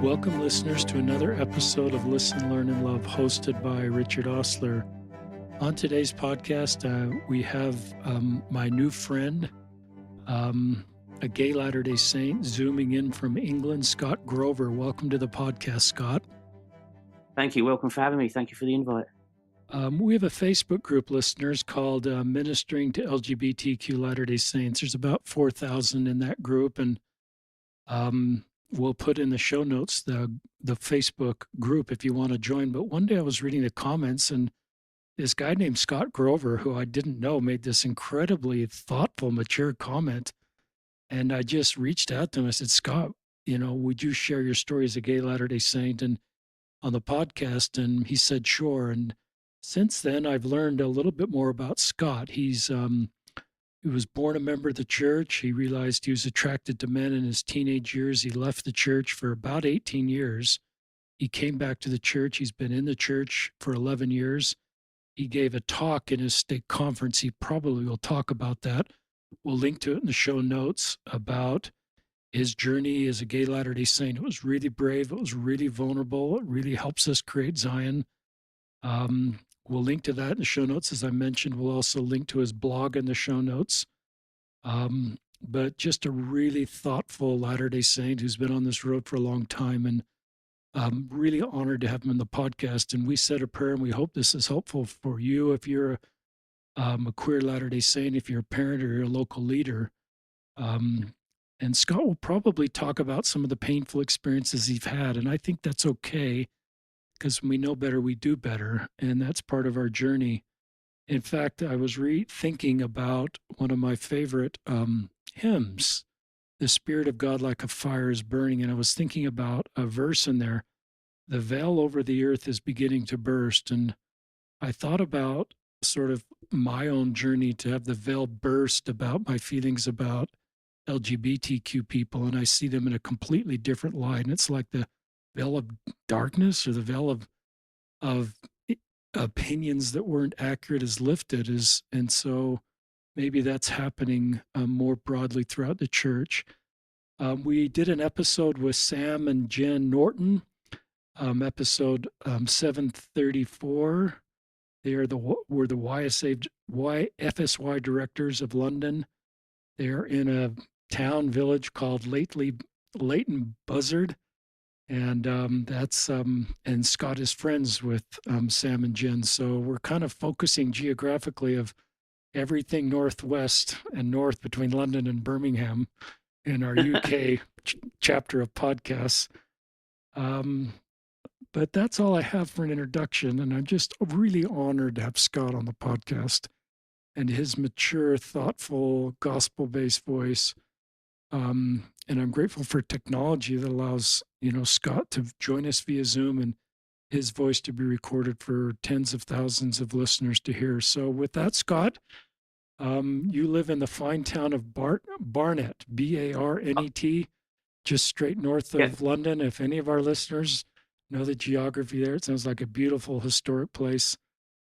Welcome, listeners, to another episode of Listen, Learn, and Love, hosted by Richard Osler. On today's podcast, we have my new friend, a gay Latter-day Saint, zooming in from England, Scott Grover. Welcome to the podcast, Scott. Thank you. Welcome for having me. Thank you for the invite. We have a Facebook group, listeners, called Ministering to LGBTQ Latter-day Saints. There's about 4,000 in that group, and we'll put in the show notes the Facebook group if you want to join. But one day I was reading the comments, and this guy named Scott Grover, who I didn't know, made this incredibly thoughtful, mature comment. And I just reached out to him. I said, Scott, would you share your story as a gay Latter-day Saint and on the podcast? And he said, sure. And since then, I've learned a little bit more about Scott. He was born a member of the church. He realized he was attracted to men in his teenage years. He left the church for about 18 years. He came back to the church. He's been in the church for 11 years. He gave a talk in his stake conference. He probably will talk about that. We'll link to it in the show notes about his journey as a gay Latter-day Saint. It was really brave. It was really vulnerable. It really helps us create Zion. We'll link to that in the show notes. As I mentioned, we'll also link to his blog in the show notes. But just a really thoughtful Latter-day Saint who's been on this road for a long time, and I'm really honored to have him in the podcast. And we said a prayer, and we hope this is helpful for you if you're a queer Latter-day Saint, if you're a parent or you're a local leader. And Scott will probably talk about some of the painful experiences he's had, and I think that's okay, because when we know better, we do better, and that's part of our journey. In fact, I was thinking about one of my favorite hymns, "The Spirit of God like a fire is burning," and I was thinking about a verse in there, "The veil over the earth is beginning to burst," and I thought about sort of my own journey to have the veil burst about my feelings about LGBTQ people, and I see them in a completely different light, and it's like the veil of darkness or the veil of opinions that weren't accurate is lifted, and so maybe that's happening more broadly throughout the church. We did an episode with Sam and Jen Norton, episode 734. They were the FSY directors of London. They're in a village called Leighton Buzzard. And and Scott is friends with Sam and Jen. So we're kind of focusing geographically of everything northwest and north between London and Birmingham in our UK chapter of podcasts. But that's all I have for an introduction. And I'm just really honored to have Scott on the podcast and his mature, thoughtful, gospel-based voice. And I'm grateful for technology that allows, Scott to join us via Zoom and his voice to be recorded for tens of thousands of listeners to hear. So with that, Scott, you live in the fine town of Barnet, Barnet, just straight north of London. If any of our listeners know the geography there, it sounds like a beautiful historic place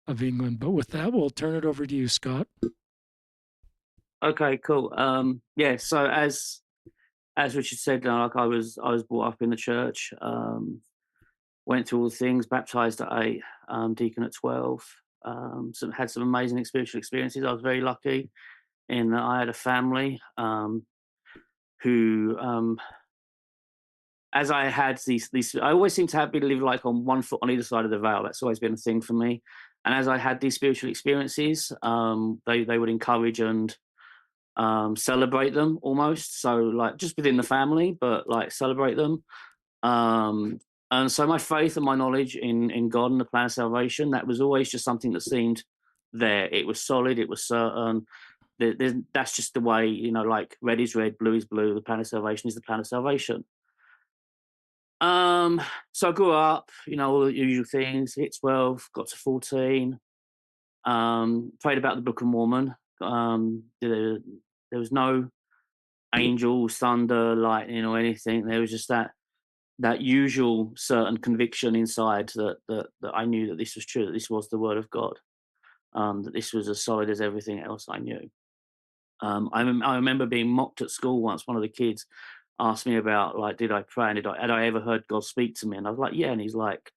of England. But with that, we'll turn it over to you, Scott. Okay, cool. So as Richard said, like I was brought up in the church, went through all the things, baptized at 8, deacon at 12, had some amazing spiritual experiences. I was very lucky in that I had a family who, as I had these, I always seem to be living like on one foot on either side of the veil. That's always been a thing for me. And as I had these spiritual experiences, they would encourage and celebrate them almost. So like just within the family, but like celebrate them. And so my faith and my knowledge in God and the plan of salvation, that was always just something that seemed there. It was solid. It was certain. That's just the way, like red is red, blue is blue. The plan of salvation is the plan of salvation. So I grew up, all the usual things, hit 12, got to 14, prayed about the Book of Mormon. There was no angels, thunder, lightning, or anything. There was just that usual certain conviction inside that I knew that this was true, that this was the word of God, that this was as solid as everything else I knew. I remember being mocked at school once. One of the kids, asked me about, like, did I pray and had I ever heard God speak to me? And I was like, yeah. And he's like,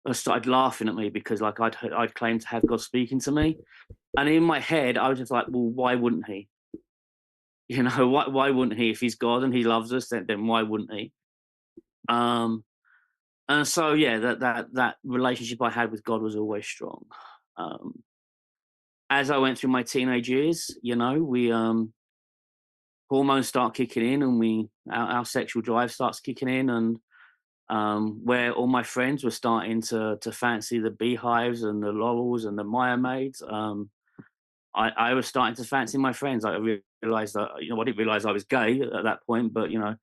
I started laughing at me because like I'd claimed to have God speaking to me, and in my head I was just like, well, why wouldn't he? You know, why wouldn't he? If he's God and he loves us, then why wouldn't he? Um, and so yeah, that relationship I had with God was always strong. Um, as I went through my teenage years, you know, we hormones start kicking in, and our sexual drive starts kicking in, and where all my friends were starting to fancy the beehives and the laurels and the Maya maids. I was starting to fancy my friends. I realized that, you know, I didn't realize I was gay at that point, but you know,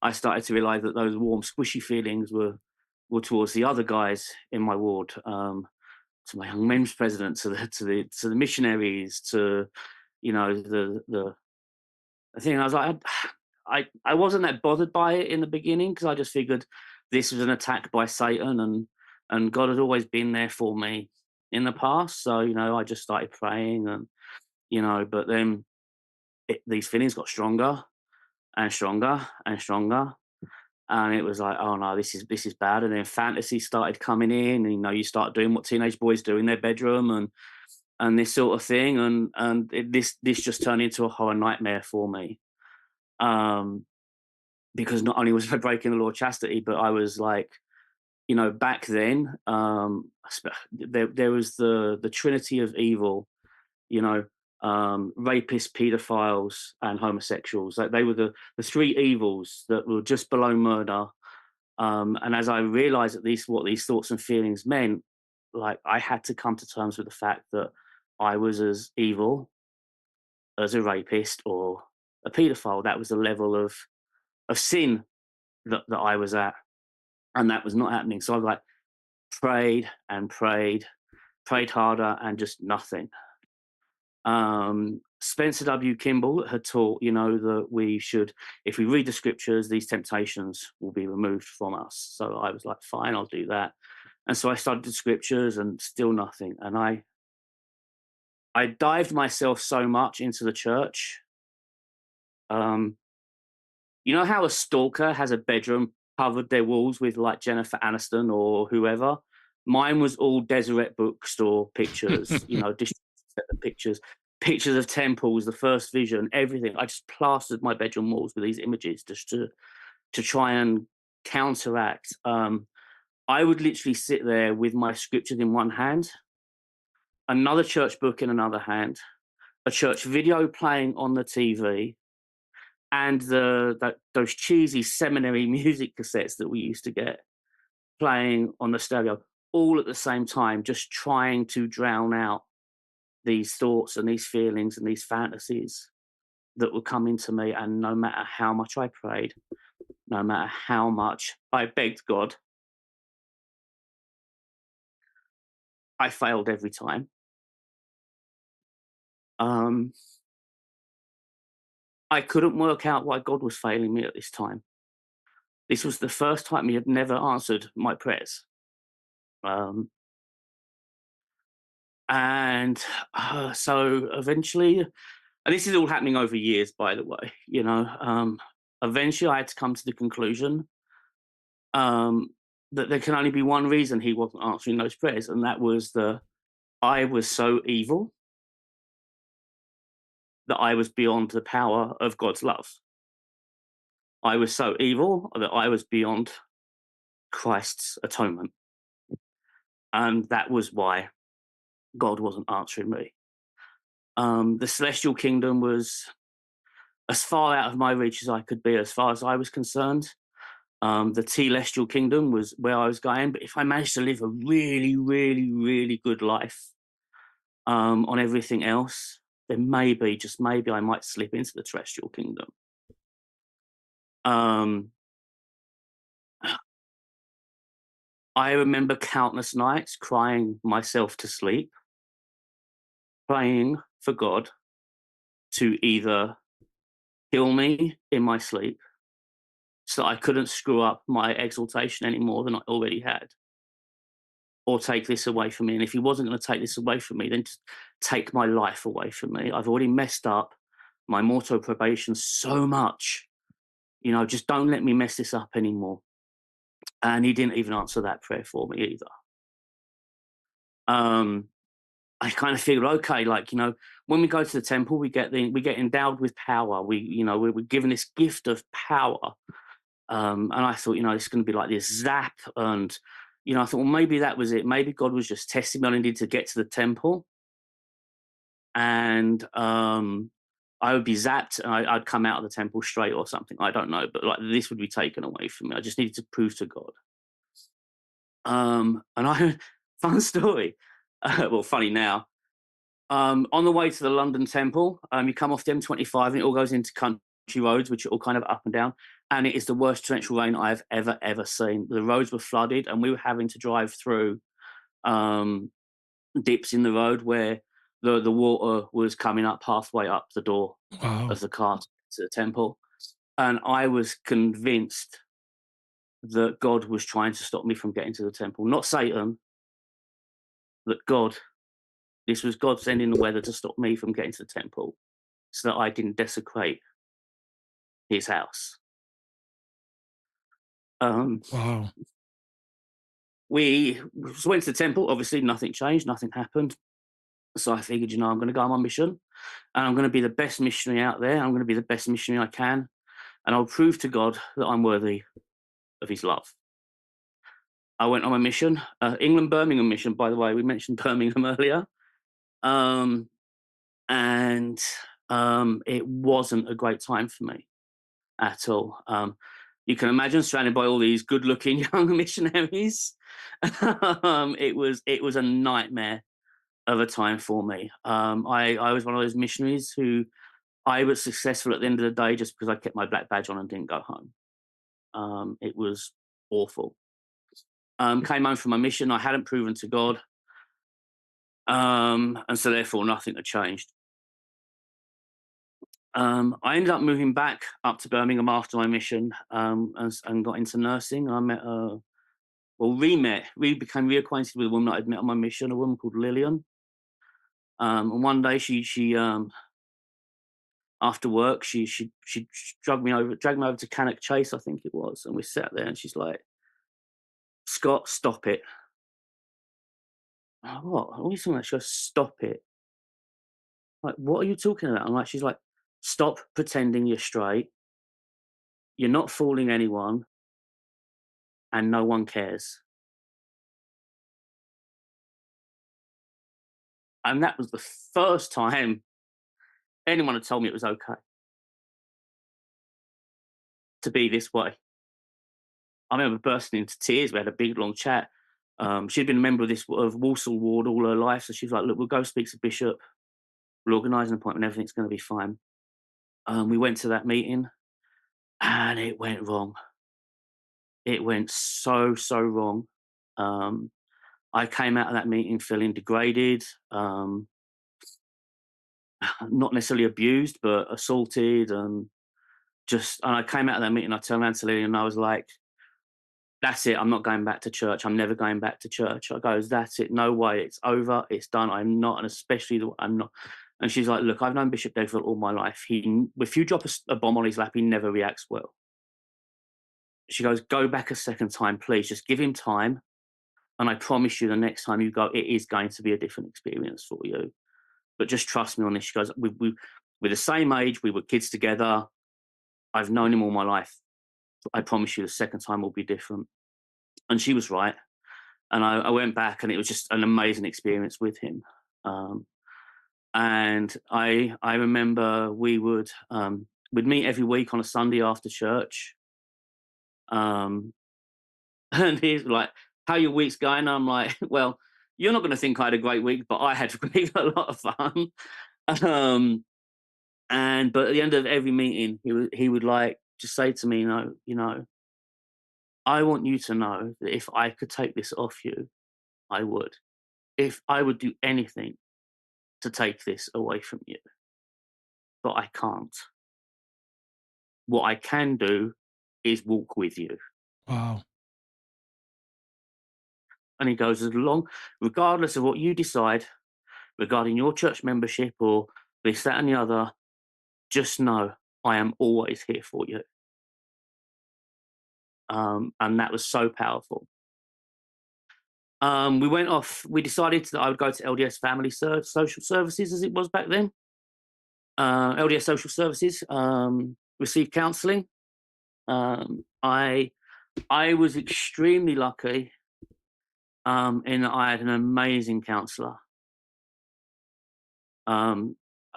I started to realize that those warm, squishy feelings were towards the other guys in my ward, to my young men's president, to the missionaries, to, you know, the thing. I was like, I wasn't that bothered by it in the beginning because I just figured this was an attack by Satan, and God had always been there for me in the past. So you know, I just started praying, and you know, but then these feelings got stronger and stronger and stronger, and it was like, oh no, this is bad. And then fantasy started coming in, and you know, you start doing what teenage boys do in their bedroom, and this sort of thing, this just turned into a horror nightmare for me. Um, because not only was I breaking the law of chastity, but I was like, you know, back then, there was the trinity of evil, you know, rapists, pedophiles, and homosexuals. Like they were the three evils that were just below murder. And as I realized at least what these thoughts and feelings meant, like I had to come to terms with the fact that I was as evil as a rapist or a pedophile. That was the level of sin that I was at, and that was not happening. So I like prayed and prayed, prayed harder, and just nothing. Spencer W. Kimball had taught, you know, that we should, if we read the scriptures, these temptations will be removed from us. So I was like, fine, I'll do that. And so I studied the scriptures, and still nothing. And I dived myself so much into the church. Um, you know how a stalker has a bedroom covered their walls with like Jennifer Aniston or whoever? Mine was all Deseret bookstore pictures, you know, pictures, pictures of temples, the first vision, everything. I just plastered my bedroom walls with these images just to try and counteract. I would literally sit there with my scriptures in one hand, another church book in another hand, a church video playing on the TV, and those cheesy seminary music cassettes that we used to get playing on the stereo, all at the same time, just trying to drown out these thoughts and these feelings and these fantasies that would come into me. And no matter how much I prayed, no matter how much I begged God, I failed every time. Um, I couldn't work out why God was failing me at this time. This was the first time He had never answered my prayers. Um, and so eventually, and this is all happening over years, by the way, you know, eventually I had to come to the conclusion um, that there can only be one reason He wasn't answering those prayers, and that was I was so evil that I was beyond the power of God's love. I was so evil that I was beyond Christ's atonement. And that was why God wasn't answering me. The celestial kingdom was as far out of my reach as I could be, as far as I was concerned. The telestial kingdom was where I was going. But if I managed to live a really, really, really good life on everything else, then maybe, just maybe, I might slip into the terrestrial kingdom. Um, I remember countless nights crying myself to sleep, praying for God to either kill me in my sleep so that I couldn't screw up my exaltation any more than I already had, or take this away from me. And if He wasn't going to take this away from me, then just take my life away from me. I've already messed up my mortal probation so much, just don't let me mess this up anymore. And he didn't even answer that prayer for me either. Um, I kind of figured, okay, like, when we go to the temple, we get endowed with power. We're given this gift of power. And I thought, it's going to be like this zap. And, I thought, well, maybe that was it. Maybe God was just testing me. I needed to get to the temple. And I would be zapped and I'd come out of the temple straight or something. I don't know. But like this would be taken away from me. I just needed to prove to God. And fun story. Well, funny now. On the way to the London Temple, you come off the M25 and it all goes into country roads, which are all kind of up and down. And it is the worst torrential rain I've ever seen. The roads were flooded and we were having to drive through dips in the road where the water was coming up halfway up the door Wow. of the car to the temple. And I was convinced that God was trying to stop me from getting to the temple, not Satan, that God. This was God sending the weather to stop me from getting to the temple so that I didn't desecrate his house. Um, Wow. we went to the temple. Obviously, nothing changed, nothing happened. So I figured, I'm going to go on my mission and I'm going to be the best missionary out there. I'm going to be the best missionary I can. And I'll prove to God that I'm worthy of his love. I went on my mission, England Birmingham mission, by the way. We mentioned Birmingham earlier. Um, and it wasn't a great time for me at all. You can imagine surrounded by all these good-looking young missionaries. It was a nightmare of a time for me. I was one of those missionaries who I was successful at the end of the day just because I kept my black badge on and didn't go home. It was awful. Came home from my mission. I hadn't proven to God, and so therefore nothing had changed. I ended up moving back up to Birmingham after my mission, and got into nursing. I met, became reacquainted with a woman I'd met on my mission, a woman called Lillian. And one day she after work, she dragged me over to Cannock Chase, I think it was, and we sat there, and she's like, "Scott, stop it." I'm like, "What? What are you talking about?" She goes, "Stop it." Like, what are you talking about? I'm like, she's like, "Stop pretending you're straight. You're not fooling anyone, and no one cares." And that was the first time anyone had told me it was okay to be this way. I remember bursting into tears. We had a big long chat. She'd been a member of Walsall Ward all her life, so she was like, "Look, we'll go speak to Bishop. We'll organise an appointment. Everything's going to be fine." We went to that meeting, and it went wrong. It went so wrong. Um, I came out of that meeting feeling degraded, not necessarily abused, but assaulted, and I came out of that meeting. I turned around to Lily, and I was like, "That's it. I'm not going back to church. I'm never going back to church." I goes, "That's it. No way. It's over. It's done. I'm not, and especially I'm not." And she's like, "Look, I've known Bishop Devil all my life. If you drop a bomb on his lap, he never reacts well." She goes, "Go back a second time, please. Just give him time, and I promise you, the next time you go, it is going to be a different experience for you. But just trust me on this." She goes, "We're the same age. We were kids together. I've known him all my life. I promise you, the second time will be different." And she was right. And I went back, and it was just an amazing experience with him. Um, and I remember we'd meet every week on a Sunday after church. Um, and he's like, "How your week's going?" I'm like, "Well, you're not going to think I had a great week, but I had a lot of fun." Um, but at the end of every meeting, he would like just say to me, "I want you to know that if I could take this off you, I would. If I would do anything to take this away from you, but I can't. What I can do is walk with you." Wow. And he goes, "As long, regardless of what you decide regarding your church membership or this, that, and the other, just know I am always here for you." And that was so powerful. We decided that I would go to LDS Family Social Services, as it was back then. LDS Social Services, received counselling. I was extremely lucky in that I had an amazing counsellor.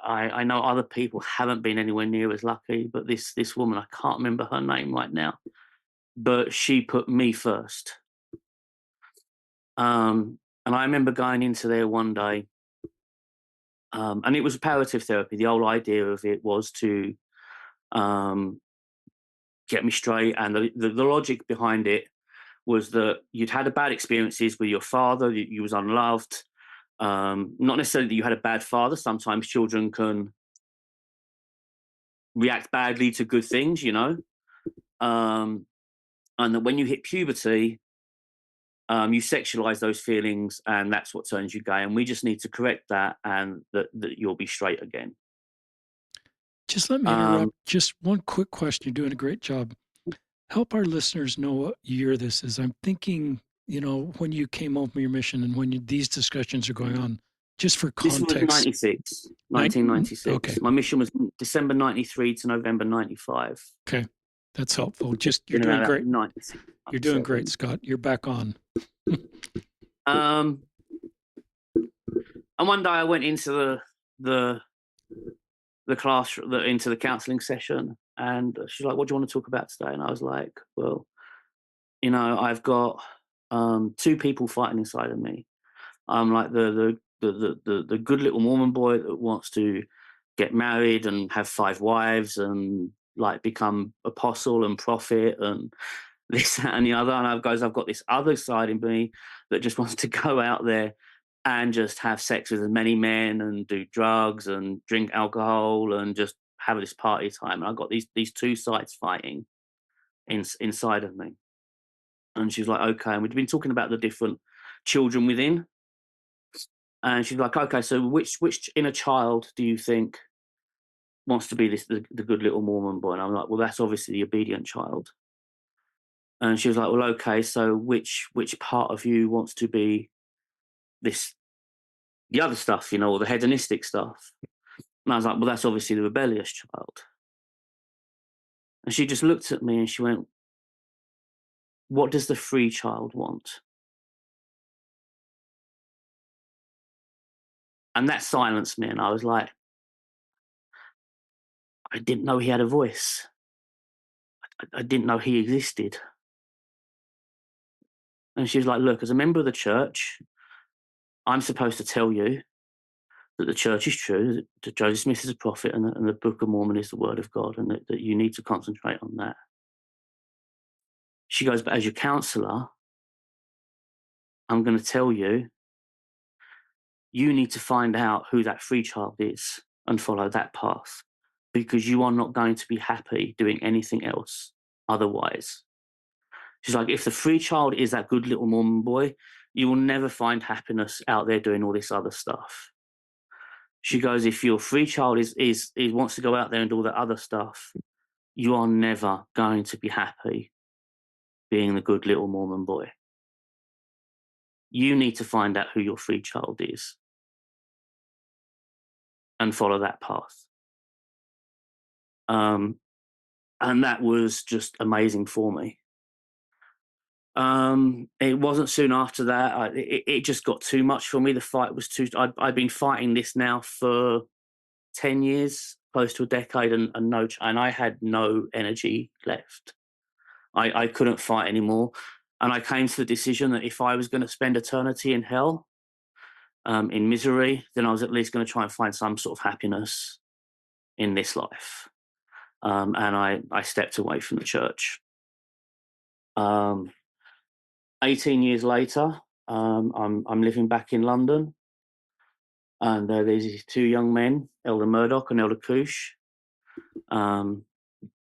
I know other people haven't been anywhere near as lucky, but this woman, I can't remember her name right now, but she put me first. And I remember going into there one day, and it was palliative therapy. The whole idea of it was to um, get me straight, and the logic behind it was that you'd had a bad experiences with your father, you was unloved. Not necessarily that you had a bad father. Sometimes children can react badly to good things, you know. And that when you hit puberty, you sexualize those feelings, and that's what turns you gay. And we just need to correct that, and that you'll be straight again. Just let me Um, interrupt. Just one quick question. You're doing a great job. Help our listeners know what year this is. I'm thinking, when you came home from your mission and when these discussions are going on, just for this was context. 96, Okay. 1996. My mission was December 93 to November 95. Okay. That's helpful. Just, you're In doing around great. 96, You're doing 97. great, Scott. You're back on. And one day I went into the class, into the counselling session, and she's like, "What do you want to talk about today?" And I was like, "Well, I've got two people fighting inside of me. I'm like the good little Mormon boy that wants to get married and have 5 wives and like become apostle and prophet and this, that, and the other. And I've got this other side in me that just wants to go out there and just have sex with as many men and do drugs and drink alcohol and just have this party time." And I've got these two sides fighting inside of me. And she's like, "Okay." And we'd been talking about the different children within. And she's like, "Okay, so which inner child do you think wants to be the good little Mormon boy?" And I'm like, "Well, that's obviously the obedient child." And she was like, "Well, okay, so which part of you wants to be the other stuff, or the hedonistic stuff?" And I was like, "Well, that's obviously the rebellious child." And she just looked at me and she went, "What does the free child want?" And that silenced me. And I was like, I didn't know he had a voice. I didn't know he existed. And she was like, "Look, as a member of the church, I'm supposed to tell you that the church is true, that Joseph Smith is a prophet, and the Book of Mormon is the word of God, and that you need to concentrate on that." She goes, "But as your counselor, I'm going to tell you, you need to find out who that free child is and follow that path, because you are not going to be happy doing anything else otherwise." She's like, "If the free child is that good little Mormon boy, you will never find happiness out there doing all this other stuff." She goes, "If your free child is wants to go out there and do all that other stuff, you are never going to be happy being the good little Mormon boy. You need to find out who your free child is and follow that path." And that was just amazing for me. It wasn't soon after that. It just got too much for me. The fight was too. I've been fighting this now for 10 years, close to a decade, and I had no energy left. I couldn't fight anymore. And I came to the decision that if I was going to spend eternity in hell, in misery, then I was at least going to try and find some sort of happiness in this life. And I stepped away from the church. 18 years later, I'm living back in London, and there's these two young men, Elder Murdoch and Elder Kush,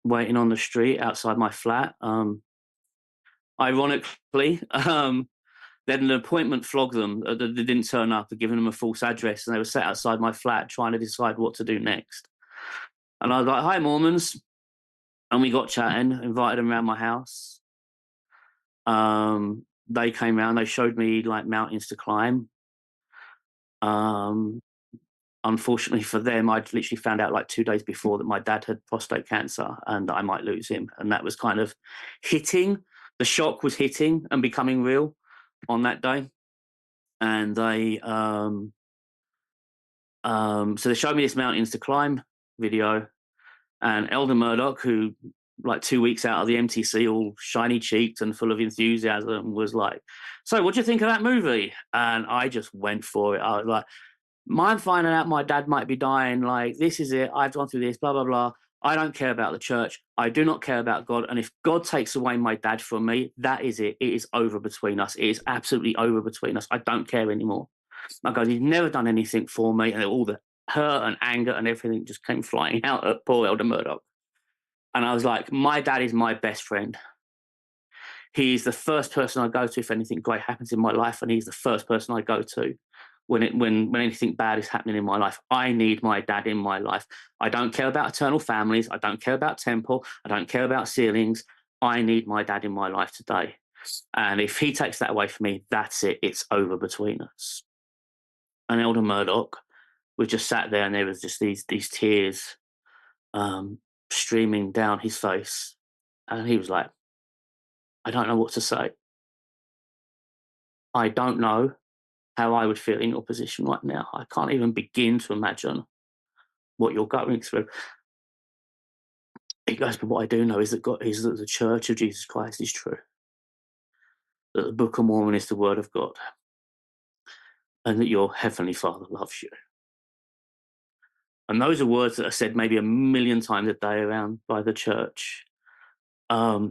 waiting on the street outside my flat. Ironically, they had an appointment flog them. They didn't turn up. I'd given them a false address, and they were sat outside my flat trying to decide what to do next. And I was like, "Hi, Mormons." And we got chatting, invited them around my house. They came round, they showed me like mountains to climb. Um, Unfortunately for them, I'd literally found out like 2 days before that my dad had prostate cancer and that I might lose him. And that was kind of hitting. The shock was hitting and becoming real on that day. And so they showed me this mountains to climb video, and Elder Murdoch, who like 2 weeks out of the MTC, all shiny cheeked and full of enthusiasm, was like, "So, what do you think of that movie?" And I just went for it. I was like, mind finding out my dad might be dying? Like, this is it. I've gone through this, blah, blah, blah. I don't care about the church. I do not care about God. And if God takes away my dad from me, that is it. It is over between us. It is absolutely over between us. I don't care anymore. I go, he's never done anything for me. And all the hurt and anger and everything just came flying out at poor Elder Murdoch. And I was like, my dad is my best friend. He's the first person I go to if anything great happens in my life. And he's the first person I go to when anything bad is happening in my life. I need my dad in my life. I don't care about eternal families. I don't care about temple. I don't care about ceilings. I need my dad in my life today. And if he takes that away from me, that's it. It's over between us. And Elder Murdoch, we just sat there, and there was just these tears streaming down his face. And he was like, I don't know what to say. I don't know how I would feel in your position right now. I can't even begin to imagine what you're going through. He goes, but what I do know is that the Church of Jesus Christ is true. That the Book of Mormon is the Word of God. And that your Heavenly Father loves you. And those are words that are said maybe 1,000,000 times a day around by the church. But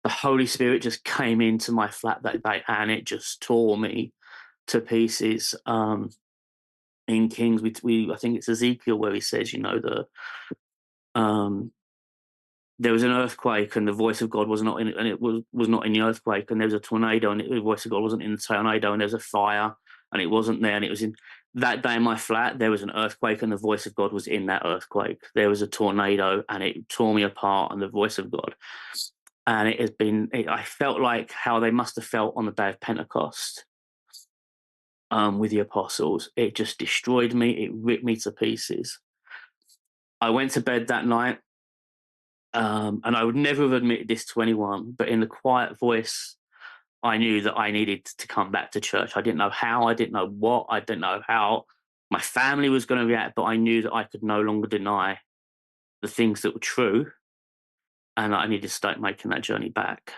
the Holy Spirit just came into my flat that day, and it just tore me to pieces. In Kings, I think it's Ezekiel where he says, there was an earthquake, and the voice of God was not in it, and it was not in the earthquake, and there was a tornado, and the voice of God wasn't in the tornado, and there was a fire, and it wasn't there, and it was in that day in my flat. There was an earthquake, and the voice of God was in that earthquake. There was a tornado, and it tore me apart, and the voice of God. And it has been. I felt like how they must have felt on the day of Pentecost. With the apostles, it just destroyed me. It ripped me to pieces. I went to bed that night, and I would never have admitted this to anyone, but in the quiet voice, I knew that I needed to come back to church. I didn't know how, I didn't know what, I didn't know how my family was going to react, but I knew that I could no longer deny the things that were true, and I needed to start making that journey back.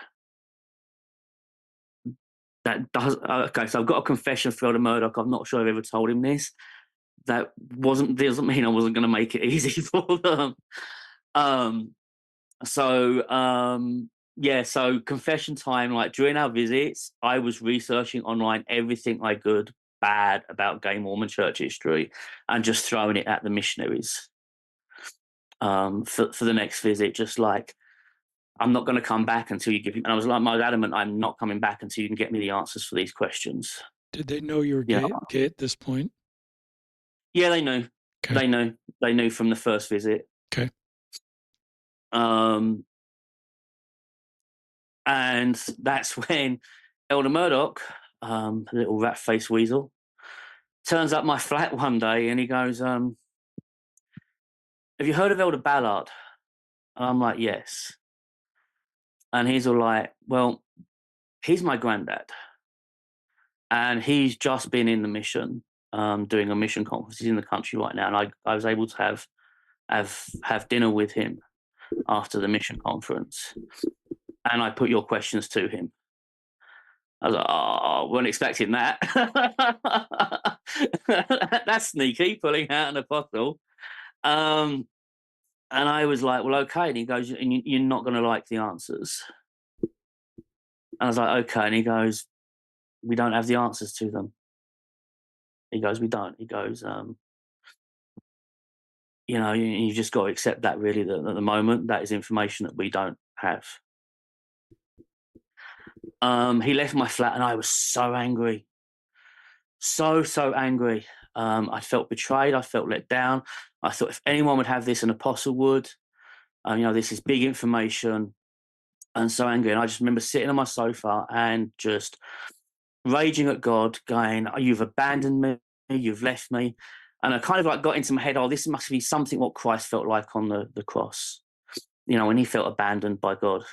That does okay. So I've got a confession for Elder Murdoch. I'm not sure I've ever told him this. That doesn't mean I wasn't going to make it easy for them. So confession time. Like during our visits, I was researching online everything I could bad about gay Mormon church history, and just throwing it at the missionaries. For the next visit, just like, I'm not going to come back until you give me. And I was like, I was adamant, I'm not coming back until you can get me the answers for these questions. Did they know you were Yeah. gay at this point? Yeah, they knew. Okay. They knew. They knew from the first visit. Okay. And that's when Elder Murdoch, a little rat-faced weasel, turns up my flat one day, and he goes, have you heard of Elder Ballard? And I'm like, yes. And he's all like, well, he's my granddad. And he's just been in the mission, doing a mission conference. He's in the country right now. And I was able to have dinner with him after the mission conference. And I put your questions to him. I was like, oh, wasn't expecting that. That's sneaky, pulling out an apostle. And I was like, well, okay. And he goes, you're not going to like the answers. And I was like, okay. And he goes, we don't have the answers to them. He goes, we don't. He goes, you just got to accept that, really, that at the moment, that is information that we don't have. He left my flat, and I was so angry. So angry. I felt betrayed. I felt let down. I thought if anyone would have this, an apostle would. This is big information. and so angry. And I just remember sitting on my sofa and just raging at God, going, "Oh, you've abandoned me, you've left me." And I kind of like got into my head, oh, this must be something what Christ felt like on the cross, when he felt abandoned by God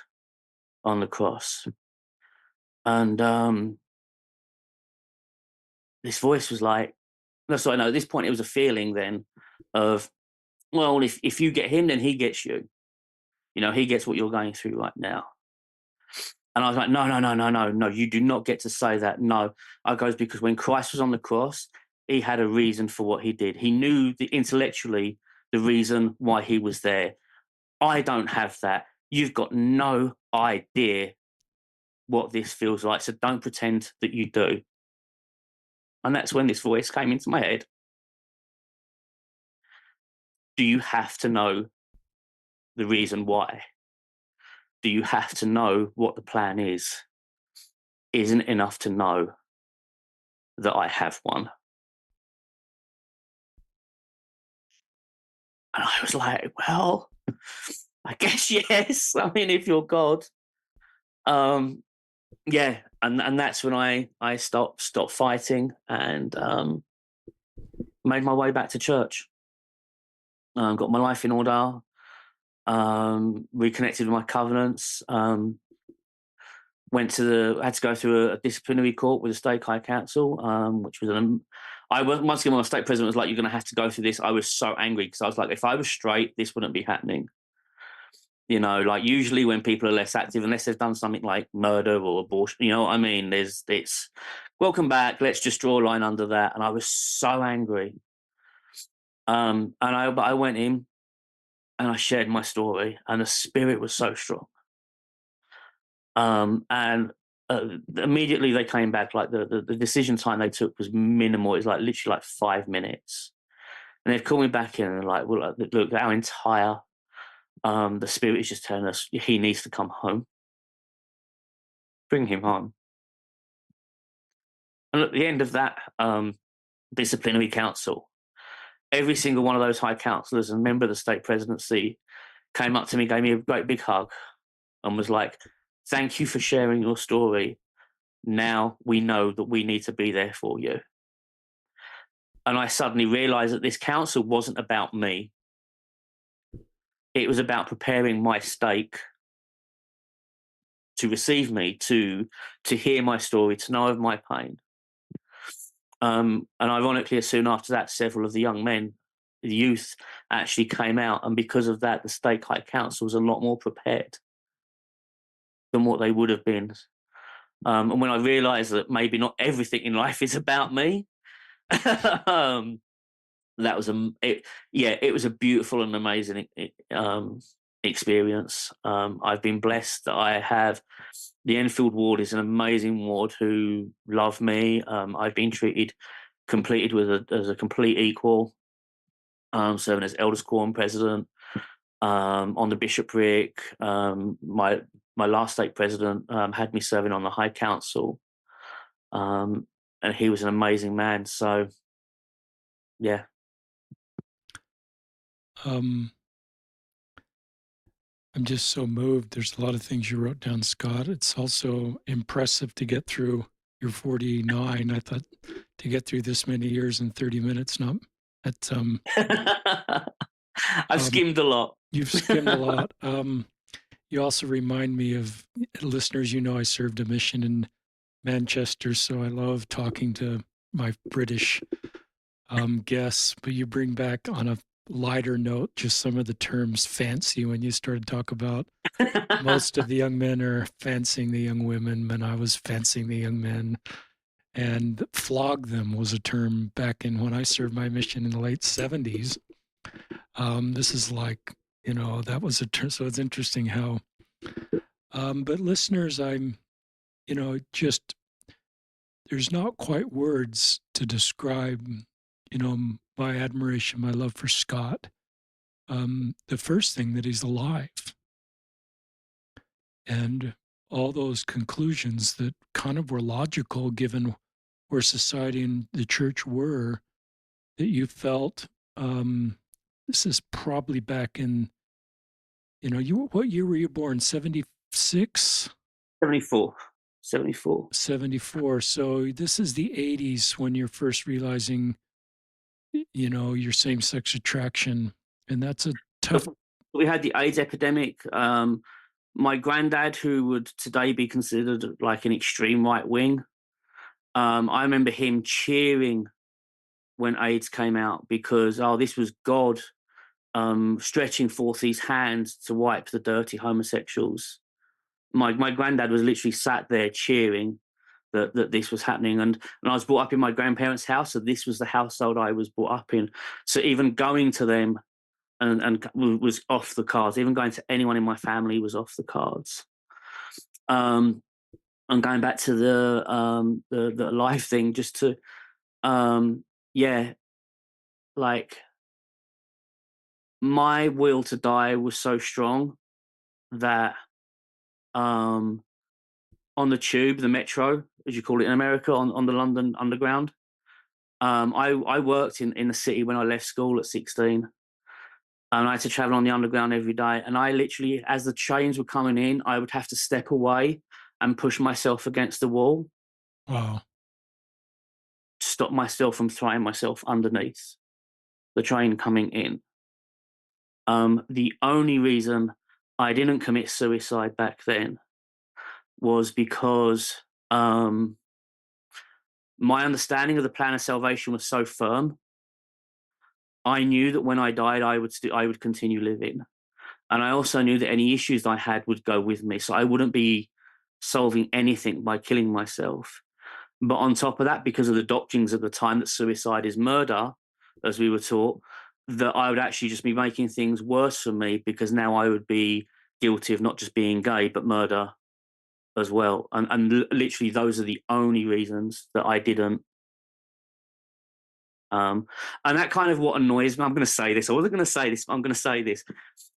on the cross. And this voice was like, no, sorry, no, at this point it was a feeling then of, well, if you get him, then he gets you. He gets what you're going through right now. And I was like, no, no, no, no, no, no, you do not get to say that. No. I goes, because when Christ was on the cross, he had a reason for what he did. He knew intellectually the reason why he was there. I don't have that. You've got no idea what this feels like. So don't pretend that you do. And that's when this voice came into my head. Do you have to know the reason why? Do you have to know what the plan is? Isn't it enough to know that I have one? And I was like, well, I guess yes. I mean, if you're God. Yeah. And that's when I stopped fighting and made my way back to church. Got my life in order, reconnected with my covenants, had to go through a disciplinary court with the Stake High Council, which was once again, when my state president was like, "You're going to have to go through this," I was so angry because I was like, if I was straight, this wouldn't be happening. Like usually when people are less active, unless they've done something like murder or abortion, you know what I mean? It's welcome back. Let's just draw a line under that. And I was so angry. But I went in and I shared my story, and the spirit was so strong. And immediately they came back. Like the decision time they took was minimal. It was like literally like 5 minutes, and they've called me back in and like, well, look, our entire the spirit is just telling us he needs to come home. Bring him home. And at the end of that disciplinary council, every single one of those high councillors and member of the state presidency came up to me, gave me a great big hug, and was like, "Thank you for sharing your story. Now we know that we need to be there for you." And I suddenly realized that this council wasn't about me. It was about preparing my stake to receive me, to hear my story, to know of my pain. And ironically, as soon after that, several of the young men, the youth, actually came out. And because of that, the Stake High Council was a lot more prepared than what they would have been. And when I realized that maybe not everything in life is about me, that was it was a beautiful and amazing experience. I've been blessed that I have the Enfield ward is an amazing ward who love me. I've been completed as a complete equal, serving as elders quorum president, on the bishopric. My last stake president had me serving on the High Council, and he was an amazing man. So yeah. I'm just so moved. There's a lot of things you wrote down, Scott. It's also impressive to get through. You're 49. I thought to get through this many years in 30 minutes. Not at I've skimmed a lot. You've skimmed a lot. You also remind me of listeners. I served a mission in Manchester, so I love talking to my British guests. But you bring back on a lighter note just some of the terms fancy when you started to talk about most of the young men are fancying the young women, and I was fancying the young men. And flog them was a term back in when I served my mission in the late 70s. This is like, that was a term. So it's interesting how, but listeners, there's not quite words to describe, my admiration, my love for Scott. The first thing, that he's alive. And all those conclusions that kind of were logical given where society and the church were, that you felt, this is probably back in, what year were you born? 74? 76, 74. 74. 74. So this is the 80s when you're first realizing, your same-sex attraction, and that's a tough. We had the AIDS epidemic. My granddad, who would today be considered like an extreme right wing, I remember him cheering when AIDS came out because, this was God stretching forth his hands to wipe the dirty homosexuals. My granddad was literally sat there cheering that this was happening. And I was brought up in my grandparents' house, so this was the household I was brought up in. So even going to them and was off the cards. Even going to anyone in my family was off the cards. And going back to the life thing, just to like my will to die was so strong that on the tube, the metro, as you call it in America, on the London Underground, I worked in the city when I left school at 16. And I had to travel on the Underground every day. And I literally, as the trains were coming in, I would have to step away and push myself against the wall Wow. to stop myself from throwing myself underneath the train coming in. The only reason I didn't commit suicide back then was because my understanding of the plan of salvation was so firm. I knew that when I died, I would continue living. And I also knew that any issues I had would go with me. So I wouldn't be solving anything by killing myself. But on top of that, because of the doctrines at the time that suicide is murder, as we were taught, that I would actually just be making things worse for me because now I would be guilty of not just being gay, but murder as well. And literally those are the only reasons that I didn't. And that kind of what annoys me. I'm going to say this. I wasn't going to say this, but I'm going to say this.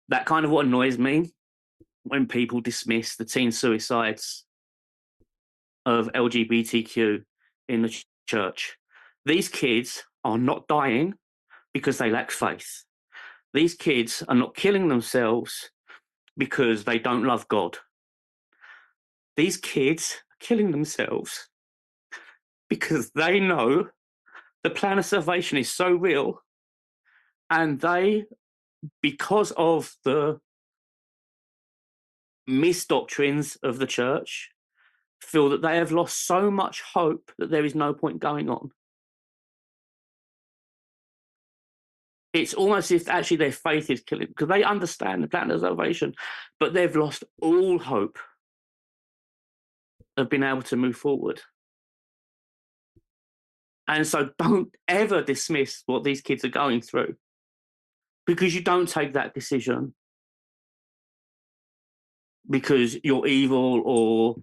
That kind of what annoys me when people dismiss the teen suicides of LGBTQ in the church. These kids are not dying because they lack faith. These kids are not killing themselves because they don't love God. These kids are killing themselves because they know the plan of salvation is so real, and they, because of the misdoctrines of the church, feel that they have lost so much hope that there is no point going on. It's almost as if actually their faith is killing, because they understand the plan of salvation, but they've lost all hope of being able to move forward. And so don't ever dismiss what these kids are going through, because you don't take that decision because you're evil or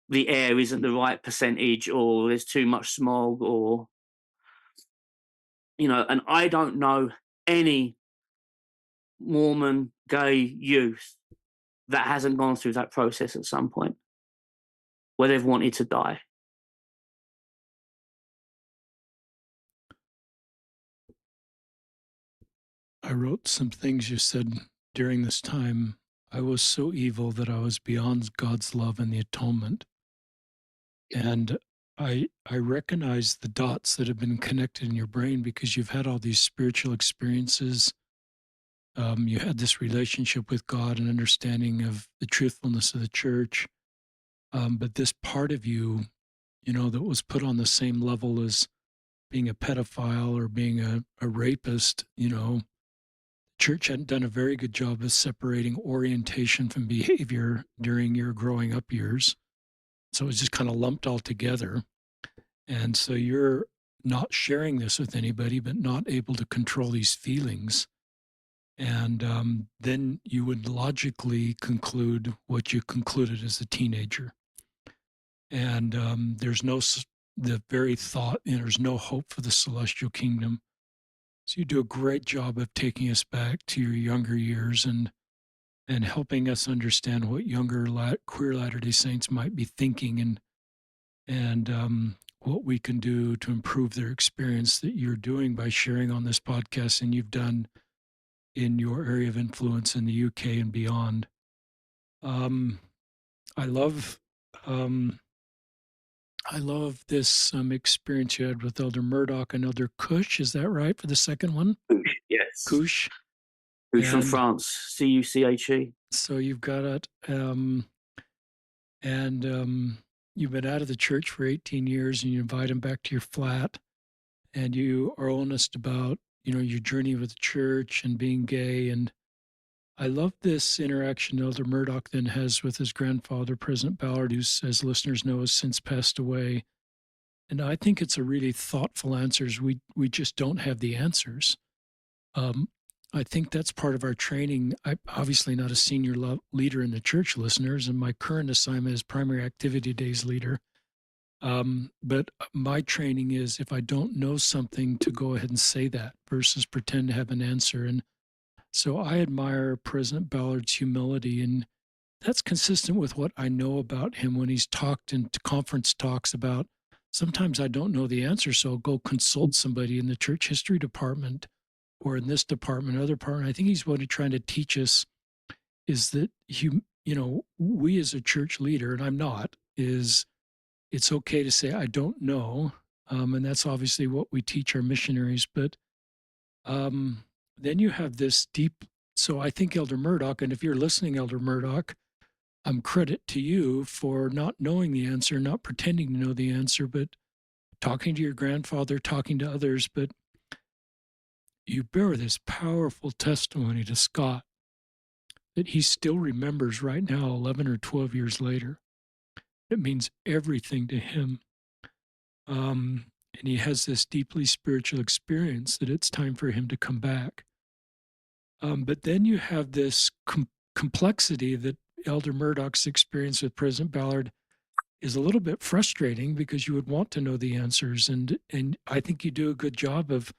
the air isn't the right percentage or there's too much smog or, and I don't know any Mormon gay youth that hasn't gone through that process at some point where they've wanted to die. I wrote some things you said during this time. I was so evil that I was beyond God's love and the atonement. And I recognize the dots that have been connected in your brain because you've had all these spiritual experiences. You had this relationship with God and understanding of the truthfulness of the church. But this part of you, that was put on the same level as being a pedophile or being a rapist, church hadn't done a very good job of separating orientation from behavior during your growing up years. So it was just kind of lumped all together. And so you're not sharing this with anybody, but not able to control these feelings. And then you would logically conclude what you concluded as a teenager. And there's the very thought, there's no hope for the celestial kingdom. So you do a great job of taking us back to your younger years and helping us understand what younger queer Latter-day Saints might be thinking and what we can do to improve their experience that you're doing by sharing on this podcast and you've done in your area of influence in the UK and beyond. I love um, I love this experience you had with Elder Murdoch and Elder Cush. Is that right for the second one? Cuche, yes. Cush. Cuche from And France, Cuche. so you've got it, and you've been out of the church for 18 years, and you invite him back to your flat, and you are honest about your journey with the church and being gay. And I love this interaction Elder Murdoch then has with his grandfather, President Ballard, who, as listeners know, has since passed away. And I think it's a really thoughtful answers. We just don't have the answers. Um, I think that's part of our training. I'm obviously not a senior leader in the church, listeners, and my current assignment is primary activity days leader. But my training is if I don't know something, to go ahead and say that versus pretend to have an answer. And so I admire President Ballard's humility, and that's consistent with what I know about him when he's talked in conference talks about sometimes I don't know the answer, so I'll go consult somebody in the church history department or in this department, other department. I think he's what he's trying to teach us is that we as a church leader, and I'm not, is it's okay to say I don't know, and that's obviously what we teach our missionaries. But um, then you have this deep. So I think Elder Murdoch, and if you're listening, Elder Murdoch, credit to you for not knowing the answer, not pretending to know the answer, but talking to your grandfather, talking to others. But you bear this powerful testimony to Scott that he still remembers right now, 11 or 12 years later. It means everything to him. And he has this deeply spiritual experience that it's time for him to come back. But then you have this complexity that Elder Murdoch's experience with President Ballard is a little bit frustrating because you would want to know the answers. And I think you do a good job of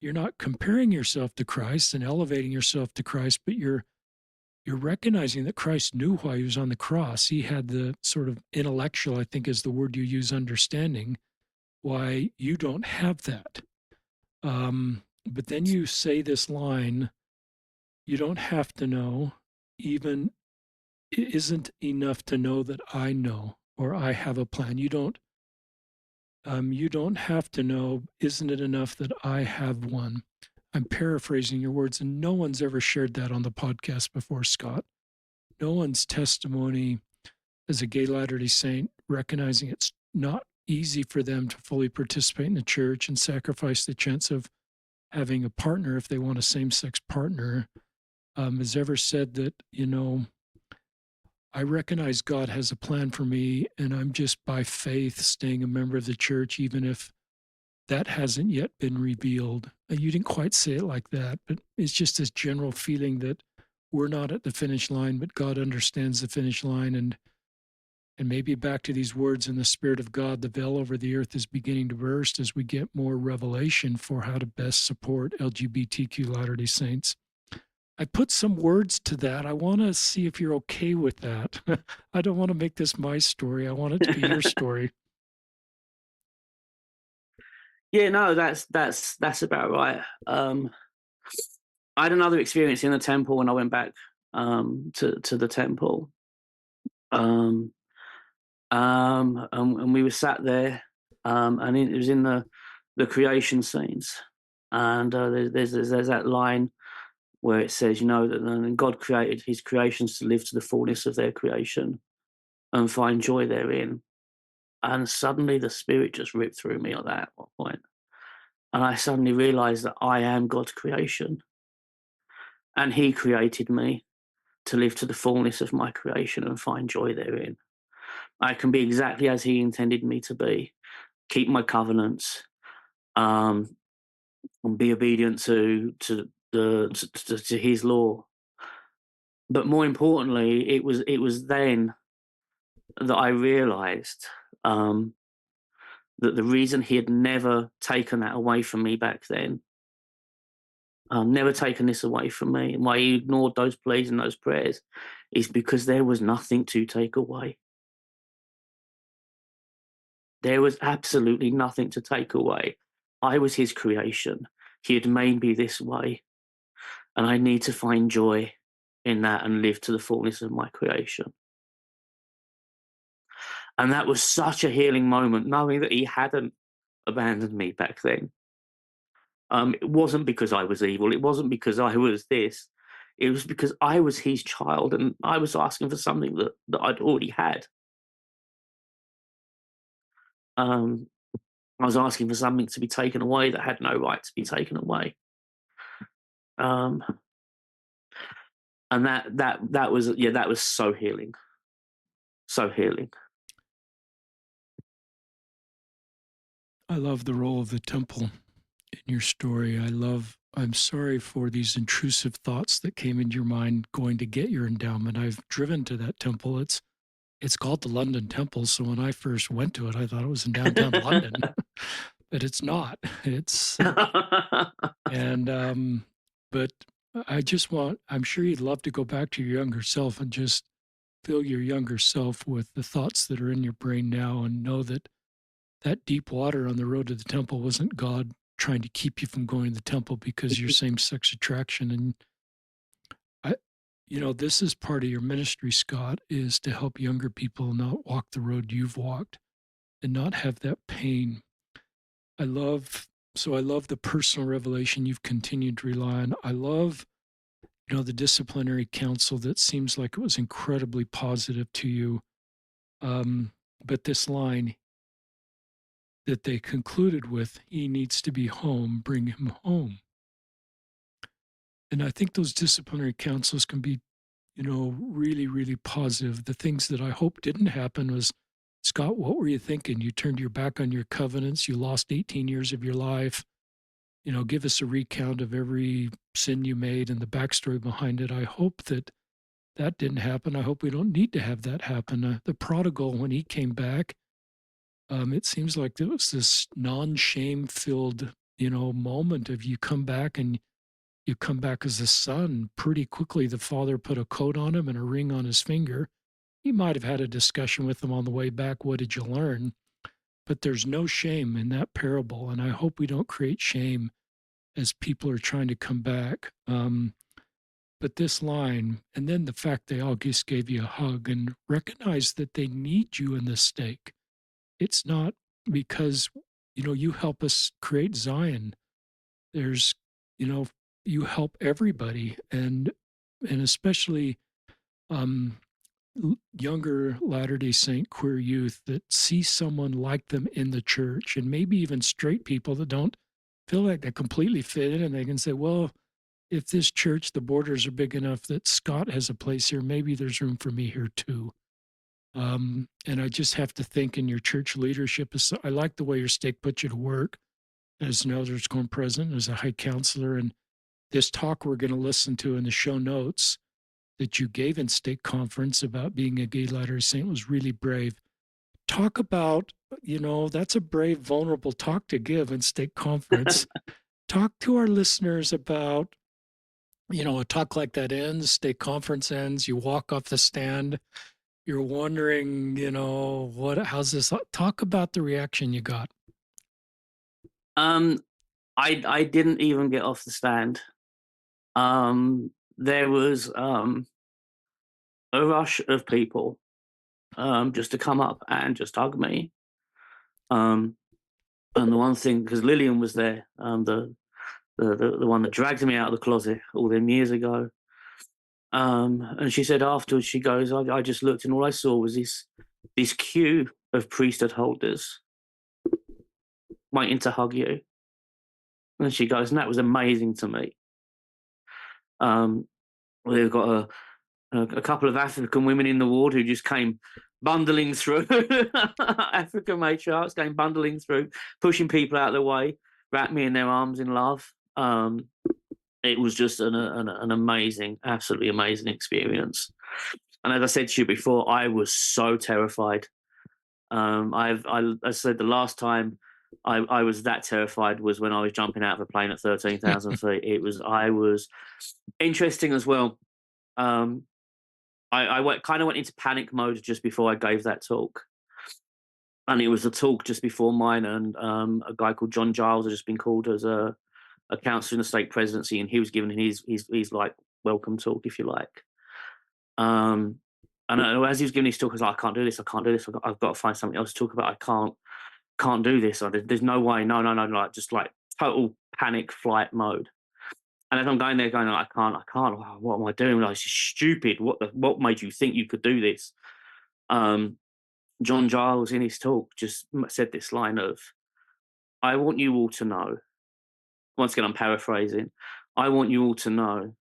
you're not comparing yourself to Christ and elevating yourself to Christ, but you're recognizing that Christ knew why he was on the cross. He had the sort of intellectual, I think is the word you use, understanding why you don't have that. But then you say this line, you don't have to know, even it isn't enough to know that I know or I have a plan. You don't have to know, isn't it enough that I have one? I'm paraphrasing your words, and no one's ever shared that on the podcast before, Scott. No one's testimony as a gay Latter-day Saint, recognizing it's not easy for them to fully participate in the church and sacrifice the chance of having a partner if they want a same-sex partner, has ever said that, I recognize God has a plan for me, and I'm just by faith staying a member of the church, even if that hasn't yet been revealed. You didn't quite say it like that, but it's just this general feeling that we're not at the finish line, but God understands the finish line. And maybe back to these words, in the Spirit of God, the veil over the earth is beginning to burst as we get more revelation for how to best support LGBTQ Latter-day Saints. I put some words to that. I want to see if you're okay with that. I don't want to make this my story. I want it to be your story. Yeah, no, that's about right. I had another experience in the temple when I went back to the temple. And we were sat there, and it was in the creation scenes, and there's that line where it says, that God created His creations to live to the fullness of their creation and find joy therein. And suddenly the Spirit just ripped through me at that point, and I suddenly realised that I am God's creation, and He created me to live to the fullness of my creation and find joy therein. I can be exactly as He intended me to be, keep my covenants, and be obedient to His law. But more importantly, it was then that I realised that the reason He had never taken that away from me back then, never taken this away from me, and why He ignored those pleas and those prayers, is because there was nothing to take away. There was absolutely nothing to take away. I was His creation. He had made me this way, and I need to find joy in that and live to the fullness of my creation. And that was such a healing moment, knowing that he hadn't abandoned me back then. It wasn't because I was evil. It wasn't because I was this. It was because I was his child and I was asking for something that I'd already had. Um, I was asking for something to be taken away that had no right to be taken away. Um, and that was, yeah, that was so healing, so healing. I love the role of the temple in your story. I'm sorry for these intrusive thoughts that came into your mind going to get your endowment. I've driven to that temple. It's called the London Temple. So when I first went to it, I thought it was in downtown London, but it's not. It's and but I'm sure you'd love to go back to your younger self and just fill your younger self with the thoughts that are in your brain now and know that that deep water on the road to the temple wasn't God trying to keep you from going to the temple because you're same sex attraction. And I, this is part of your ministry, Scott, is to help younger people not walk the road you've walked and not have that pain. I love, I love the personal revelation you've continued to rely on. I love, the disciplinary counsel that seems like it was incredibly positive to you. But this line that they concluded with, he needs to be home, bring him home. And I think those disciplinary counsels can be, really, really positive. The things that I hope didn't happen was, Scott, what were you thinking? You turned your back on your covenants. You lost 18 years of your life. Give us a recount of every sin you made and the backstory behind it. I hope that that didn't happen. I hope we don't need to have that happen. The prodigal, when he came back, it seems like there was this non-shame filled, moment of you come back and you come back as a son. Pretty quickly, the father put a coat on him and a ring on his finger. He might have had a discussion with him on the way back. What did you learn? But there's no shame in that parable. And I hope we don't create shame as people are trying to come back. But this line, and then the fact they all just gave you a hug and recognize that they need you in the stake. It's not because, you help us create Zion. There's, you know, you help everybody and especially um, younger Latter-day Saint queer youth that see someone like them in the church, and maybe even straight people that don't feel like they completely fit in, and they can say, well, if this church, the borders are big enough that Scott has a place here, maybe there's room for me here too. And I just have to think in your church leadership, I like the way your stake puts you to work as an elders quorum president, as a high counselor. And this talk we're going to listen to in the show notes that you gave in stake conference about being a gay Latter-day Saint was really brave. Talk about, that's a brave, vulnerable talk to give in stake conference. Talk to our listeners about, a talk like that ends, stake conference ends, you walk off the stand, you're wondering, how's this? Talk about the reaction you got. Um, I didn't even get off the stand. There was a rush of people just to come up and just hug me. And the one thing, because Lillian was there, the one that dragged me out of the closet all them years ago. And she said afterwards, she goes, I just looked and all I saw was this queue of priesthood holders waiting to hug you. And she goes, and that was amazing to me. We've got a couple of African women in the ward who just came bundling through. African matriarchs came bundling through, pushing people out of the way, wrapped me in their arms in love. It was just an amazing, absolutely amazing experience. And as I said to you before, I was so terrified. I said the last time I was that terrified was when I was jumping out of a plane at 13,000 feet. I was interesting as well. I kind of went into panic mode just before I gave that talk. And it was a talk just before mine, and a guy called John Giles had just been called as a councillor in the stake presidency, and he was giving his like welcome talk, if you like. And as he was giving his talk, I was like, I can't do this. I can't do this. I've got to find something else to talk about. I can't do this. There's no way. No, no, no. Like just like total panic flight mode. And as I'm going there, going, I can't. Oh, what am I doing? Like, this is stupid. What made you think you could do this? Um, John Giles in his talk just said this line of, "I want you all to know." Once again, I'm paraphrasing. I want you all to know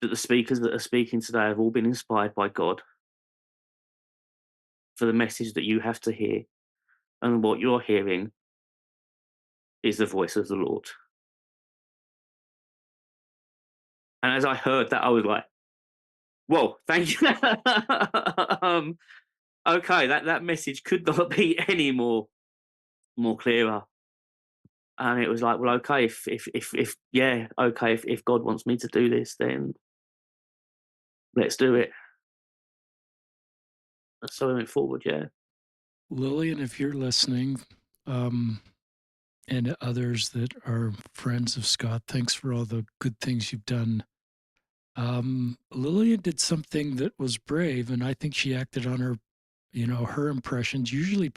that the speakers that are speaking today have all been inspired by God for the message that you have to hear, and what you're hearing is the voice of the Lord. And as I heard that, I was like, "Whoa, thank you." um, okay, that message could not be any more clearer. And it was like, well, okay, if yeah, okay, if God wants me to do this, then let's do it. So we went forward, yeah. Lillian, if you're listening, um, and others that are friends of Scott, thanks for all the good things you've done. Lillian did something that was brave, and I think she acted on her, her impressions. Usually,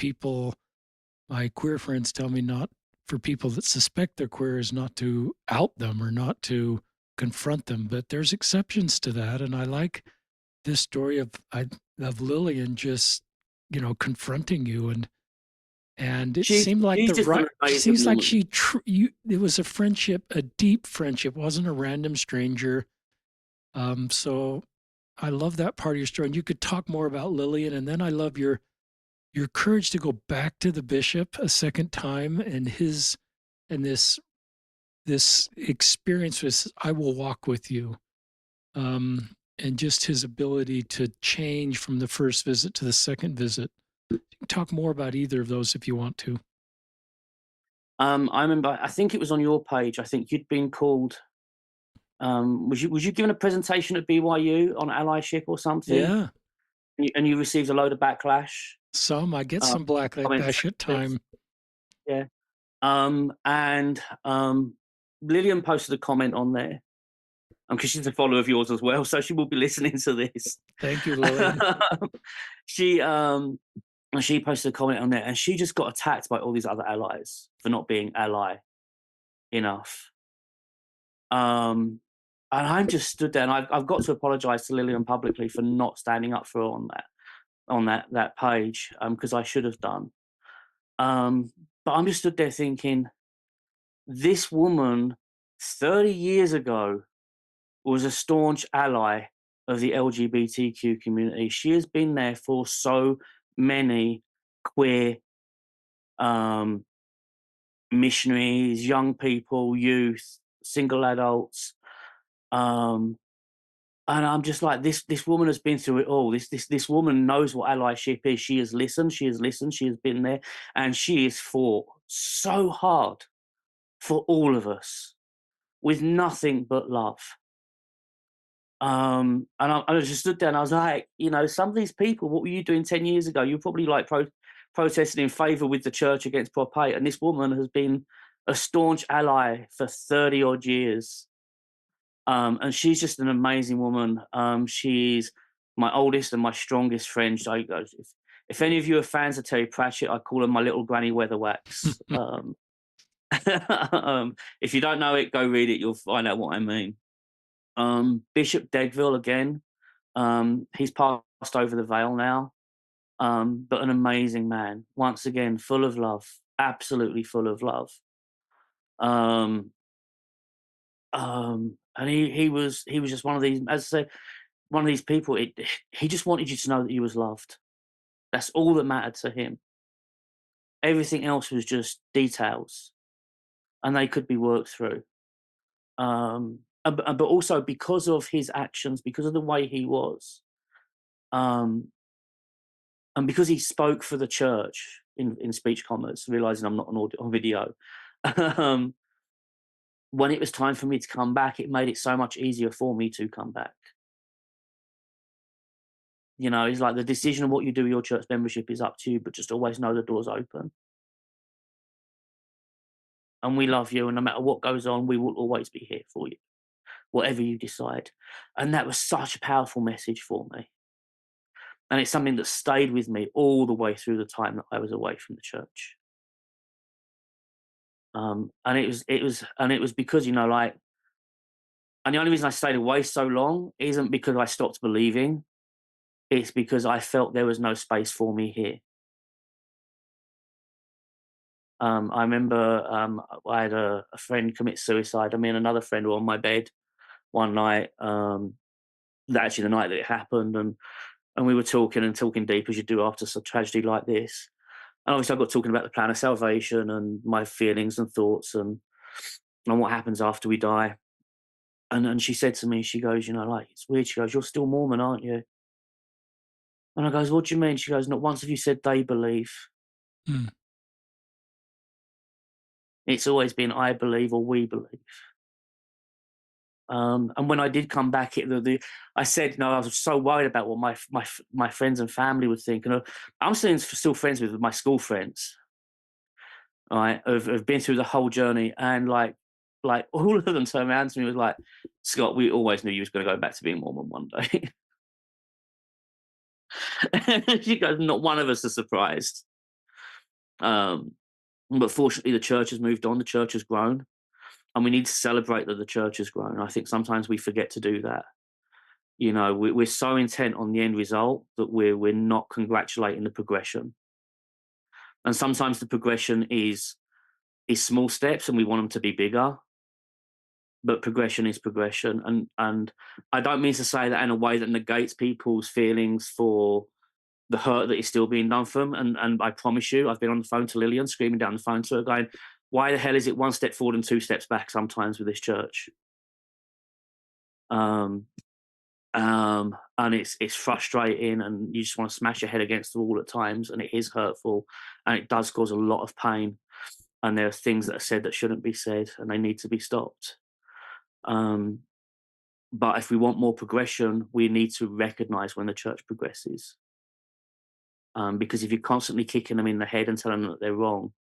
my queer friends tell me not for people that suspect they're queer is not to out them or not to confront them, but there's exceptions to that. And I like this story of Lillian just, confronting you and it She's seemed like she's the just right. an It amazing seems like woman. it was a friendship, a deep friendship, wasn't a random stranger. So I love that part of your story, and you could talk more about Lillian. And then I love your courage to go back to the bishop a second time, and this experience was, I will walk with you, and just his ability to change from the first visit to the second visit. Talk more about either of those if you want to. I remember, I think it was on your page. I think you'd been called. Was you given a presentation at BYU on allyship or something? Yeah. And you received a load of backlash. I get Um, some comments. backlash at time. Yeah. And Lillian posted a comment on there because she's a follower of yours as well, so she will be listening to this. Thank you, Lillian. she she posted a comment on there, and she just got attacked by all these other allies for not being ally enough. And I just stood there, and I've got to apologise to Lillian publicly for not standing up for her on that page because I should have done. But I'm just stood there thinking, this woman 30 years ago was a staunch ally of the LGBTQ community. She has been there for so many queer um, missionaries, young people, youth, single adults. Um, and I'm just like, this woman has been through it all. This woman knows what allyship is. She has listened, she has listened, she has been there, and she has fought so hard for all of us with nothing but love. And I just stood there and I was like, some of these people, what were you doing 10 years ago? You're probably like protesting in favor with the church against Prop 8. And this woman has been a staunch ally for 30 odd years. And she's just an amazing woman. She's my oldest and my strongest friend. If any of you are fans of Terry Pratchett, I call her my little granny weatherwax. If you don't know it, go read it. You'll find out what I mean. Bishop Degville again. He's passed over the veil now, but an amazing man. Once again, full of love, absolutely full of love. And he was just one of these, as I say, one of these people. He just wanted you to know that you was loved. That's all that mattered to him. Everything else was just details, and they could be worked through. But also because of his actions, because of the way he was, um, and because he spoke for the church in speech commerce, realizing I'm not on audio on video, um, when it was time for me to come back, it made it so much easier for me to come back. It's like the decision of what you do with your church membership is up to you, but just always know the door's open. And we love you, and no matter what goes on, we will always be here for you, whatever you decide. And that was such a powerful message for me. And it's something that stayed with me all the way through the time that I was away from the church. And it was because, like, and the only reason I stayed away so long isn't because I stopped believing. It's because I felt there was no space for me here. I remember I had a friend commit suicide. I mean, another friend were on my bed one night. Actually, the night that it happened, and we were talking and talking deep as you do after a tragedy like this. And obviously, I got talking about the plan of salvation and my feelings and thoughts and what happens after we die. And she said to me, she goes, like, it's weird. She goes, "You're still Mormon, aren't you?" And I goes, "What do you mean?" She goes, "Not once have you said they believe. Mm. It's always been I believe or we believe." And when I did come back, I said, no, I was so worried about what my friends and family would think. And I'm still friends with my school friends, right? Have been through the whole journey, and like all of them turned around to me and was like, "Scott, we always knew you was going to go back to being Mormon one day." She goes, "Not one of us is surprised." Um, but fortunately, the church has moved on. The church has grown, and we need to celebrate that the church has grown. I think sometimes we forget to do that. We're so intent on the end result that we're not congratulating the progression. And sometimes the progression is small steps, and we want them to be bigger. But progression is progression, and I don't mean to say that in a way that negates people's feelings for the hurt that is still being done for them. And I promise you, I've been on the phone to Lillian, screaming down the phone to her, going, "Why the hell is it one step forward and two steps back sometimes with this church?" Um, and it's frustrating, and you just want to smash your head against the wall at times, and it is hurtful, and it does cause a lot of pain. And there are things that are said that shouldn't be said, and they need to be stopped. Um, but if we want more progression, we need to recognize when the church progresses. Because if you're constantly kicking them in the head and telling them that they're wrong,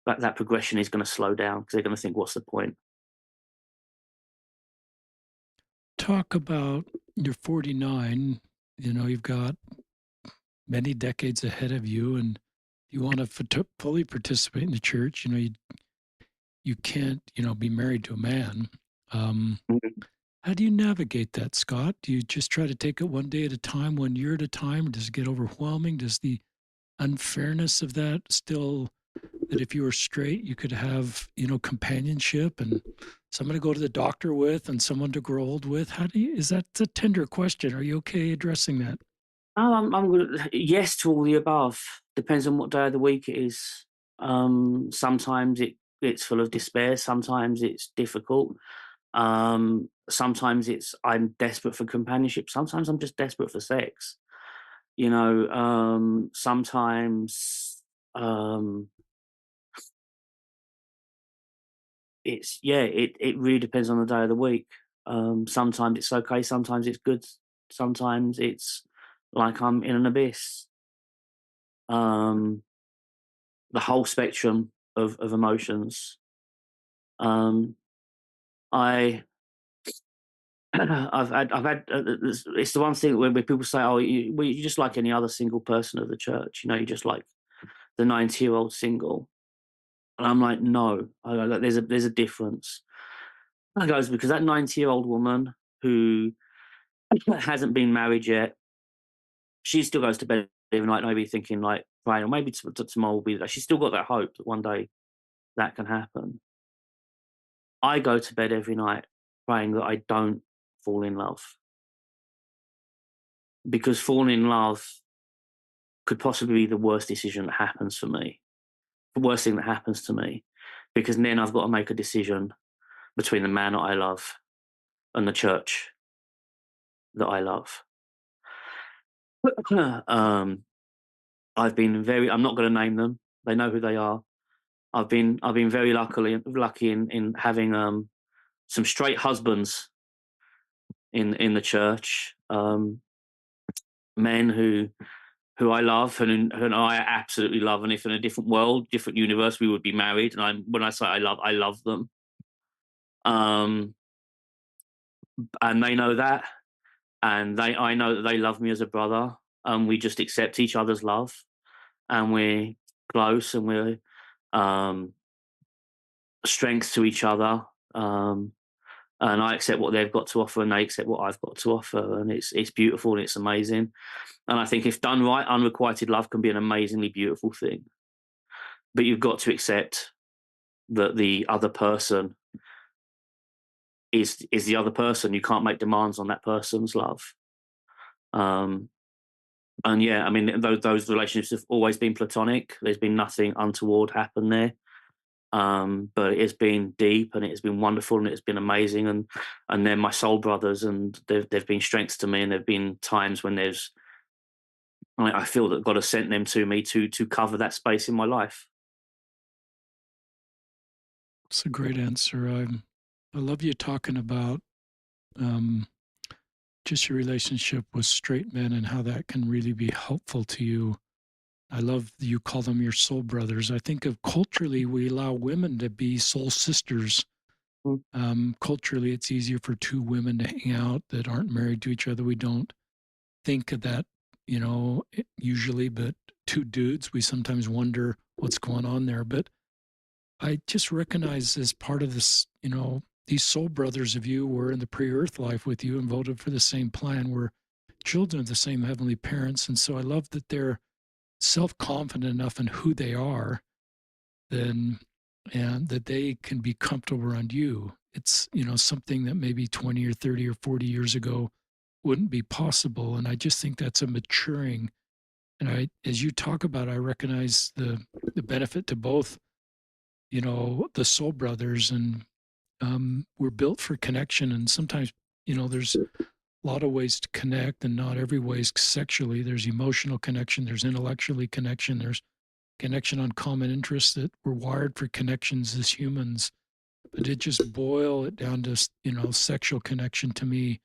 that progression is going to slow down because they're going to think, "What's the point?" Talk about you're 49. You've got many decades ahead of you, and you want to fully participate in the church. You can't, be married to a man. Um, Mhm. how do you navigate that, Scott? Do you just try to take it one day at a time, one year at a time? Or does it get overwhelming? Does the unfairness of that still, that if you were straight, you could have, companionship and someone to go to the doctor with and someone to grow old with? Is that a tender question? Are you okay addressing that? Oh, I'm gonna yes to all the above. Depends on what day of the week it is. Sometimes it's full of despair. Sometimes it's difficult. Sometimes it's I'm desperate for companionship. Sometimes I'm just desperate for sex. Sometimes it really depends on the day of the week. Sometimes it's okay. Sometimes it's good. Sometimes it's like I'm in an abyss. Um, the whole spectrum of emotions. Um, I I've had it's the one thing when people say, "Oh, you're just like any other single person of the church, you're just like the 90-year-old single," and I'm like, "No, I go, "Look, there's a difference." I goes because that 90-year-old woman who hasn't been married yet, she still goes to bed every night, maybe thinking like, praying, or maybe tomorrow will be that she's still got that hope that one day that can happen. I go to bed every night praying that I don't fall in love, because falling in love could possibly be the worst decision that happens for me, the worst thing that happens to me, because then I've got to make a decision between the man that I love and the church that I love. um, I'm not going to name them. They know who they are. I've been very lucky in having some straight husbands in the church, men who I love and who I absolutely love. And if in a different world, different universe, we would be married. And when I say I love them. Um, and they know that, and I know that they love me as a brother. and we just accept each other's love, and we're close, and we're um, strength to each other. Um, and I accept what they've got to offer, and they accept what I've got to offer, and it's beautiful and it's amazing. And I think if done right, unrequited love can be an amazingly beautiful thing. But you've got to accept that the other person is the other person. You can't make demands on that person's love. Um, and yeah, I mean, those relationships have always been platonic. There's been nothing untoward happen there. But it has been deep, and it has been wonderful, and it's been amazing. And they're my soul brothers, and they've been strengths to me. And there've been times when I feel that God has sent them to me to cover that space in my life. It's a great answer. I love you talking about um, just your relationship with straight men and how that can really be helpful to you. I love that you call them your soul brothers. I think of culturally, we allow women to be soul sisters. Mm. Culturally, it's easier for two women to hang out that aren't married to each other. We don't think of that, usually, but two dudes, we sometimes wonder what's going on there. But I just recognize as part of this, these soul brothers of you were in the pre earth life with you and voted for the same plan. We're children of the same heavenly parents. And so I love that they're self confident enough in who they are, then and that they can be comfortable around you. It's, something that maybe 20 or 30 or 40 years ago wouldn't be possible. And I just think that's a maturing. And as you talk about, I recognize the benefit to both, the soul brothers, and we're built for connection. And sometimes, there's a lot of ways to connect, and not every way is sexually. There's emotional connection, there's intellectually connection, there's connection on common interests, that we're wired for connections as humans. But it just boil it down to, sexual connection, to me,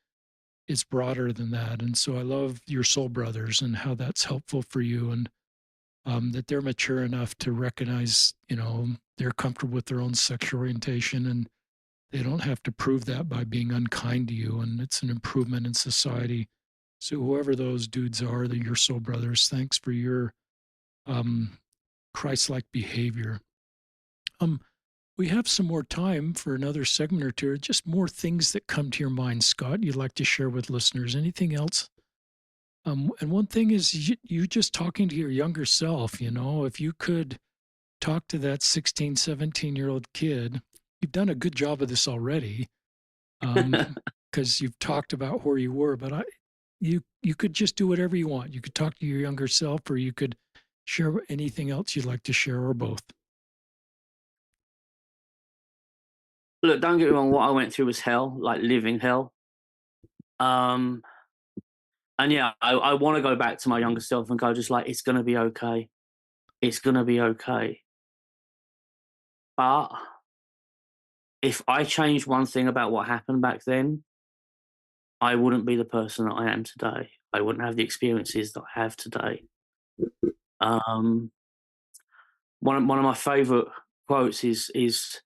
it's broader than that. And so I love your soul brothers and how that's helpful for you, and that they're mature enough to recognize, they're comfortable with their own sexual orientation, and they don't have to prove that by being unkind to you. And it's an improvement in society. So whoever those dudes are, that your soul brothers, thanks for your um, Christ-like behavior. Um, we have some more time for another segment or two. Just more things that come to your mind, Scott, you'd like to share with listeners. Anything else? And one thing is you just talking to your younger self, if you could talk to that 16, 17-year-old kid, you've done a good job of this already, because you've talked about where you were, but you could just do whatever you want. You could talk to your younger self, or you could share anything else you'd like to share, or both. Look, don't get me wrong. What I went through was hell, like living hell. Um, and yeah, I want to go back to my younger self and go, just like, it's gonna be okay. It's gonna be okay. But if I changed one thing about what happened back then, I wouldn't be the person that I am today. I wouldn't have the experiences that I have today. Um, one of my favorite quotes is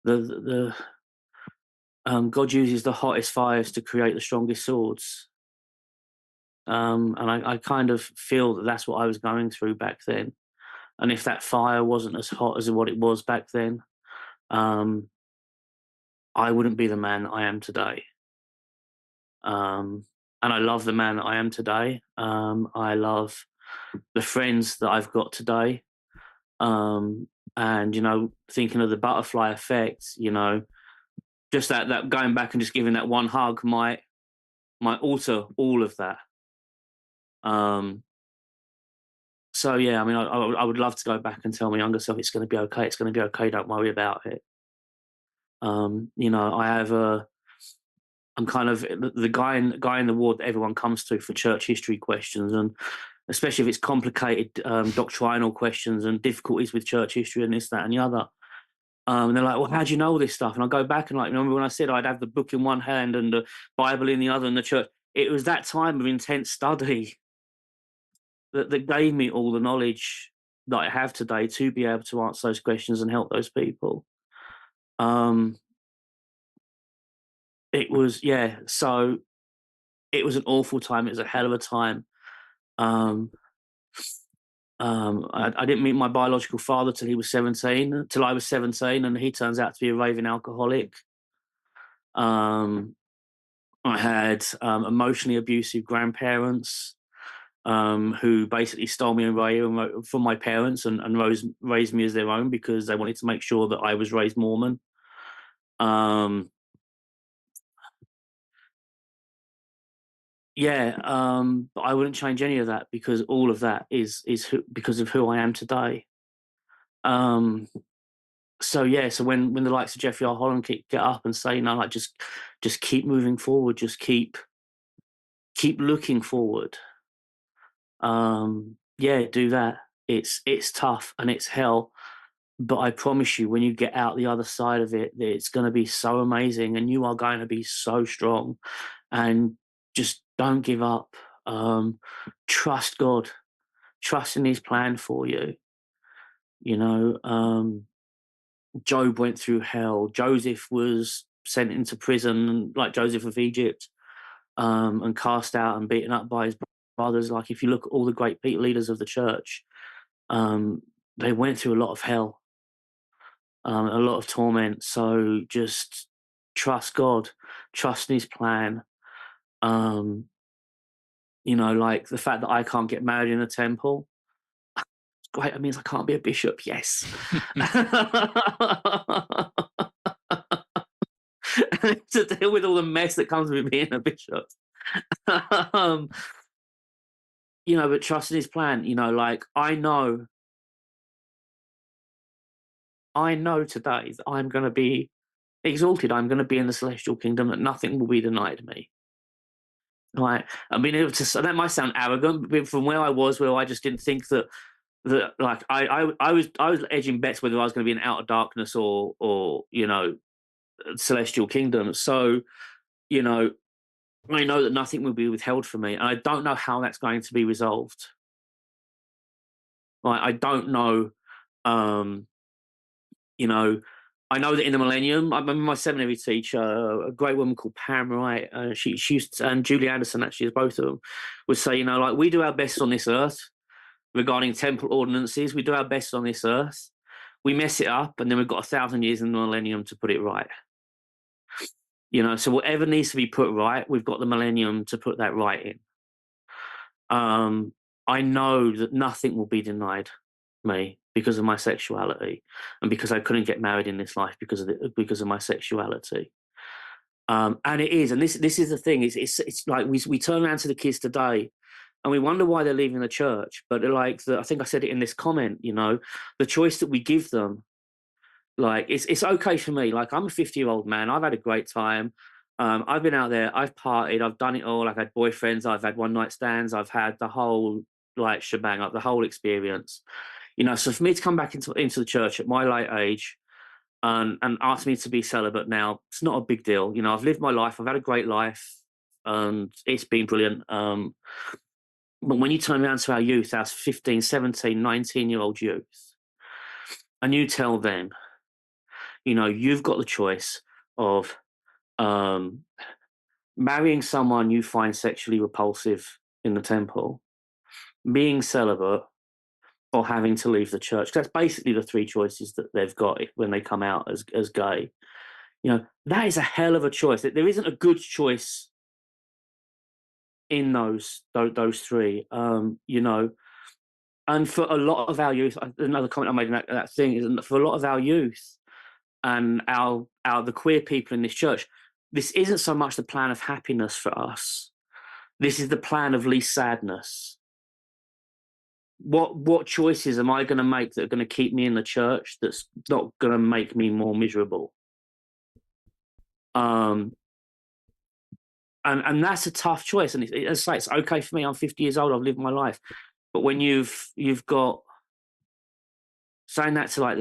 the God uses the hottest fires to create the strongest swords. And I kind of feel that that's what I was going through back then. And if that fire wasn't as hot as what it was back then, um, I wouldn't be the man that I am today. Um, and I love the man that I am today. I love the friends that I've got today. And thinking of the butterfly effect, just that going back and just giving that one hug might alter all of that. Um, so yeah, I mean, I would love to go back and tell my younger self, it's going to be okay. It's going to be okay. Don't worry about it. I have I'm kind of the guy in the ward that everyone comes to for church history questions, and especially if it's complicated doctrinal questions and difficulties with church history and this, that, and the other. And they're like, "Well, how do you know all this stuff?" And I go back and, like, remember when I said I'd have the book in one hand and the Bible in the other, and the church. It was that time of intense study that gave me all the knowledge that I have today to be able to answer those questions and help those people. Um, it was, yeah. So it was an awful time. It was a hell of a time. Um, I didn't meet my biological father till I was 17, and he turns out to be a raving alcoholic. Um, I had emotionally abusive grandparents who basically stole me away from my parents and raised me as their own because they wanted to make sure that I was raised Mormon. Um, yeah, but I wouldn't change any of that because all of that is because of who I am today. Um, so yeah, so when the likes of Jeffrey R. Holland get up and say, no, like just keep moving forward, just keep looking forward. Yeah, do that. It's tough and it's hell, but I promise you, when you get out the other side of it, it's going to be so amazing, and you are going to be so strong. And just don't give up. Trust God. Trust in His plan for you. You know, Job went through hell. Joseph was sent into prison, like Joseph of Egypt, and cast out and beaten up by his brothers. Like if you look at all the great leaders of the church, um, they went through a lot of hell, a lot of torment. So just trust God, trust in His plan. Um, like the fact that I can't get married in a temple. Great, that means I can't be a bishop. Yes. To deal with all the mess that comes with being a bishop. um, but trust in His plan. Like I know today that I'm going to be exalted. I'm going to be in the celestial kingdom. That nothing will be denied me. Like I mean, that might sound arrogant, but from where I was, where I just didn't think that like I was edging bets whether I was going to be in outer darkness or celestial kingdom. So you know, I know that nothing will be withheld from me, and I don't know how that's going to be resolved. Like I don't know. Um, you know, I know that in the millennium, I remember my seminary teacher, a great woman called Pam Wright, she used to, and Julie Anderson actually, as both of them, would say, like we do our best on this earth regarding temple ordinances. We do our best on this earth. We mess it up, and then we've got 1,000 years in the millennium to put it right. So whatever needs to be put right, we've got the millennium to put that right in. I know that nothing will be denied me because of my sexuality, and because I couldn't get married in this life because of my sexuality. And it is, and this is the thing. It's like we turn around to the kids today, and we wonder why they're leaving the church. But I think I said it in this comment. The choice that we give them, like it's okay for me. Like I'm a 50-year-old man. I've had a great time. I've been out there. I've partied. I've done it all. I've had boyfriends. I've had one night stands. I've had the whole like shebang, like the whole experience. So for me to come back into the church at my late age and ask me to be celibate now, it's not a big deal. I've lived my life. I've had a great life, and it's been brilliant. But when you turn around to our youth, our 15, 17, 19-year-old youth, and you tell them, you've got the choice of um, marrying someone you find sexually repulsive in the temple, being celibate, or having to leave the church. That's basically the three choices that they've got when they come out as gay. That is a hell of a choice. There isn't a good choice in those three. And for a lot of our youth, another comment I made in that thing is that for a lot of our youth and the queer people in this church, this isn't so much the plan of happiness for us. This is the plan of least sadness. What choices am I going to make that are going to keep me in the church, that's not going to make me more miserable? Um, and that's a tough choice. And it's okay for me. I'm 50 years old. I've lived my life. But when you've got saying that to like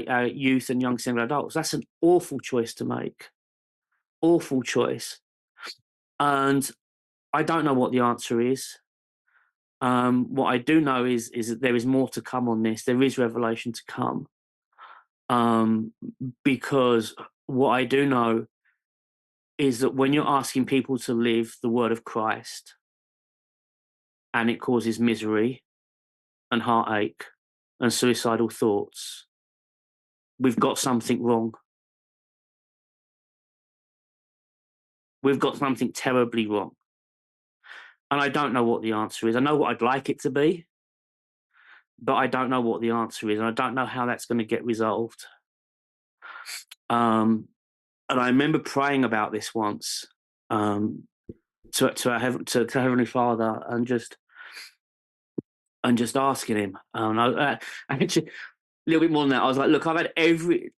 our youth and young single adults, that's an awful choice to make. Awful choice. And I don't know what the answer is. What I do know is that there is more to come on this. There is revelation to come. Because what I do know is that when you're asking people to live the word of Christ, and it causes misery and heartache and suicidal thoughts, we've got something wrong. We've got something terribly wrong. And I don't know what the answer is. I know what I'd like it to be, but I don't know what the answer is. And I don't know how that's going to get resolved. And I remember praying about this once to Heavenly Father, and just asking him. I actually, a little bit more than that. I was like, look, I've had every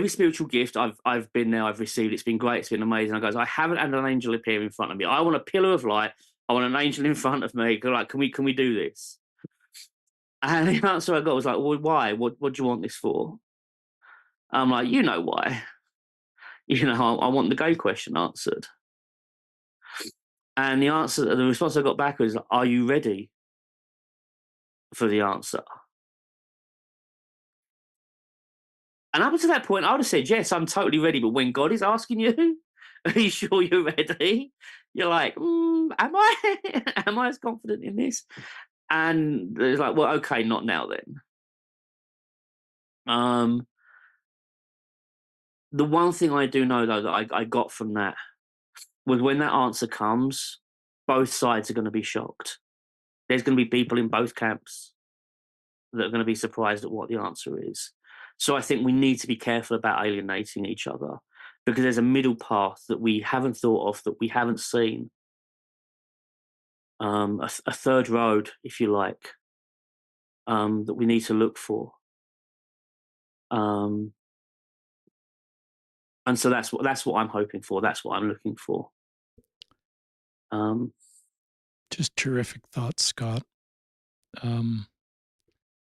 spiritual gift I've been there, I've received. It's been great. It's been amazing. I goes, I haven't had an angel appear in front of me. I want a pillar of light. I want an angel in front of me. Like, can we do this? And the answer I got was like, well, why? What do you want this for? I'm like, you know why? I want the gay question answered. And the response I got back was, are you ready for the answer? And up to that point, I would have said, yes, I'm totally ready. But when God is asking you, are you sure you're ready? You're like, am I? Am I as confident in this? And it's like, well, okay, not now then. The one thing I do know, though, that I got from that was, when that answer comes, both sides are going to be shocked. There's going to be people in both camps that are going to be surprised at what the answer is. So I think we need to be careful about alienating each other, because there's a middle path that we haven't thought of, that we haven't seen. A third road, if you like, that we need to look for. And so that's what I'm hoping for. That's what I'm looking for. Just terrific thoughts, Scott.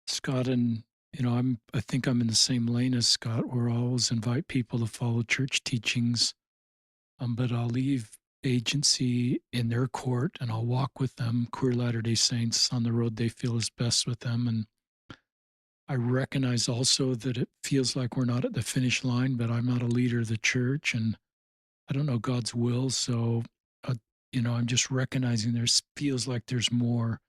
Scott, and I think I'm in the same lane as Scott, where I always invite people to follow church teachings, but I'll leave agency in their court, and I'll walk with them, queer Latter-day Saints, on the road they feel is best with them. And I recognize also that it feels like we're not at the finish line, but I'm not a leader of the church, and I don't know God's will. So, I'm just recognizing feels like there's more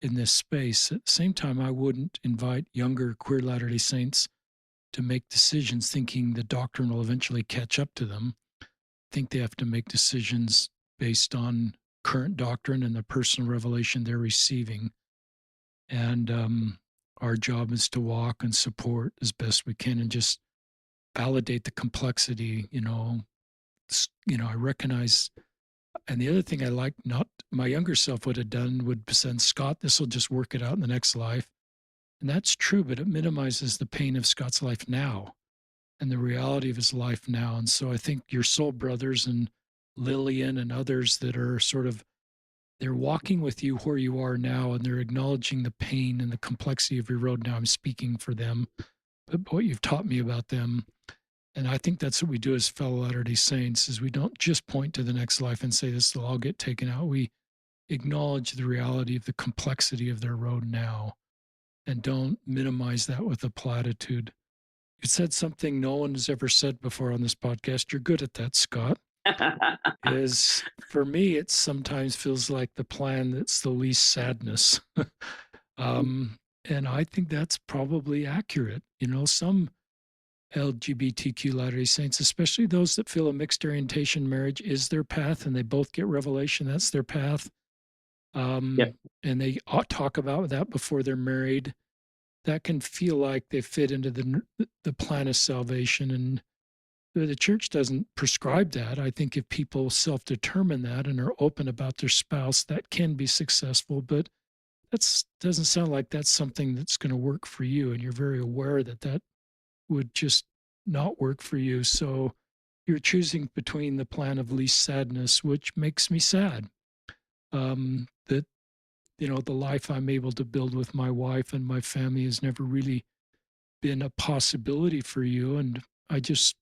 in this space. At the same time, I wouldn't invite younger queer Latter-day Saints to make decisions thinking the doctrine will eventually catch up to them. I think they have to make decisions based on current doctrine and the personal revelation they're receiving. And our job is to walk and support as best we can and just validate the complexity. I recognize. And the other thing I like, not my younger self would have done, would send Scott, this will just work it out in the next life. And that's true, but it minimizes the pain of Scott's life now and the reality of his life now. And so I think your soul brothers and Lillian and others that are they're walking with you where you are now, and they're acknowledging the pain and the complexity of your road now. I'm speaking for them, but what you've taught me about them. And I think that's what we do as fellow Latter-day Saints, is we don't just point to the next life and say this will all get taken out. We acknowledge the reality of the complexity of their road now and don't minimize that with a platitude. You said something no one has ever said before on this podcast. You're good at that, Scott. Is for me, it sometimes feels like the plan that's the least sadness. And I think that's probably accurate. Some LGBTQ Latter-day Saints, especially those that feel a mixed orientation marriage is their path and they both get revelation, that's their path. Yep. And they talk about that before they're married. That can feel like they fit into the plan of salvation. And the church doesn't prescribe that. I think if people self-determine that and are open about their spouse, that can be successful. But that doesn't sound like that's something that's going to work for you. And you're very aware that would just not work for you. So you're choosing between the plan of least sadness, which makes me sad. That, the life I'm able to build with my wife and my family has never really been a possibility for you. And I just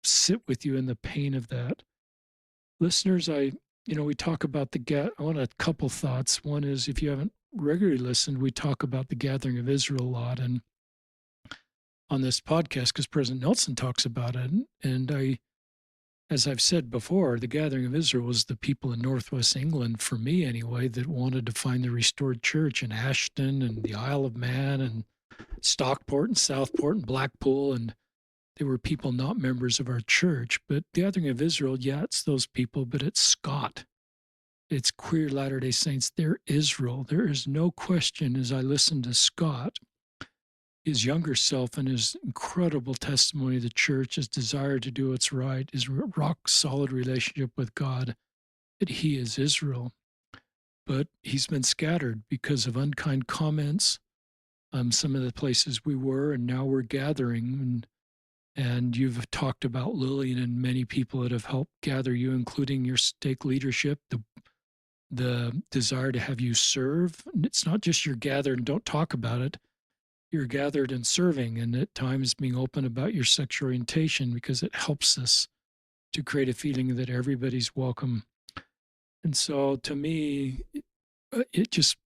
sit with you in the pain of that. Listeners, we talk about I want a couple thoughts. One is, if you haven't regularly listened, we talk about the gathering of Israel a lot. And on this podcast, because President Nelson talks about it. And I as I've said before, the gathering of Israel was the people in Northwest England, for me anyway, that wanted to find the restored church in Ashton and the Isle of Man and Stockport and Southport and Blackpool. And they were people not members of our church. But the gathering of Israel, yeah, it's those people, but it's Scott. It's queer Latter day Saints. They're Israel. There is no question as I listen to Scott, his younger self, and his incredible testimony of the church, his desire to do what's right, his rock solid relationship with God, that he is Israel. But he's been scattered because of unkind comments. Some of the places we were, and now we're gathering. And you've talked about Lillian and many people that have helped gather you, including your stake leadership, the desire to have you serve. It's not just you're gathered and don't talk about it. You're gathered and serving, and at times being open about your sexual orientation, because it helps us to create a feeling that everybody's welcome. And so to me, it just,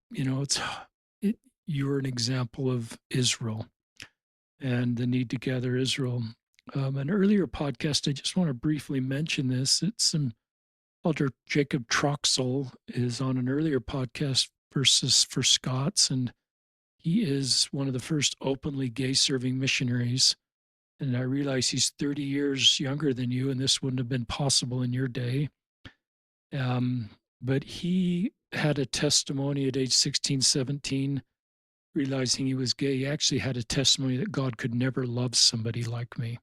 you're an example of Israel and the need to gather Israel. An earlier podcast, I just want to briefly mention this. It's Elder Jacob Troxel is on an earlier podcast versus for Scots, and he is one of the first openly gay serving missionaries. And I realize he's 30 years younger than you, and this wouldn't have been possible in your day. But he had a testimony at age 16, 17, realizing he was gay. He actually had a testimony that God could never love somebody like me.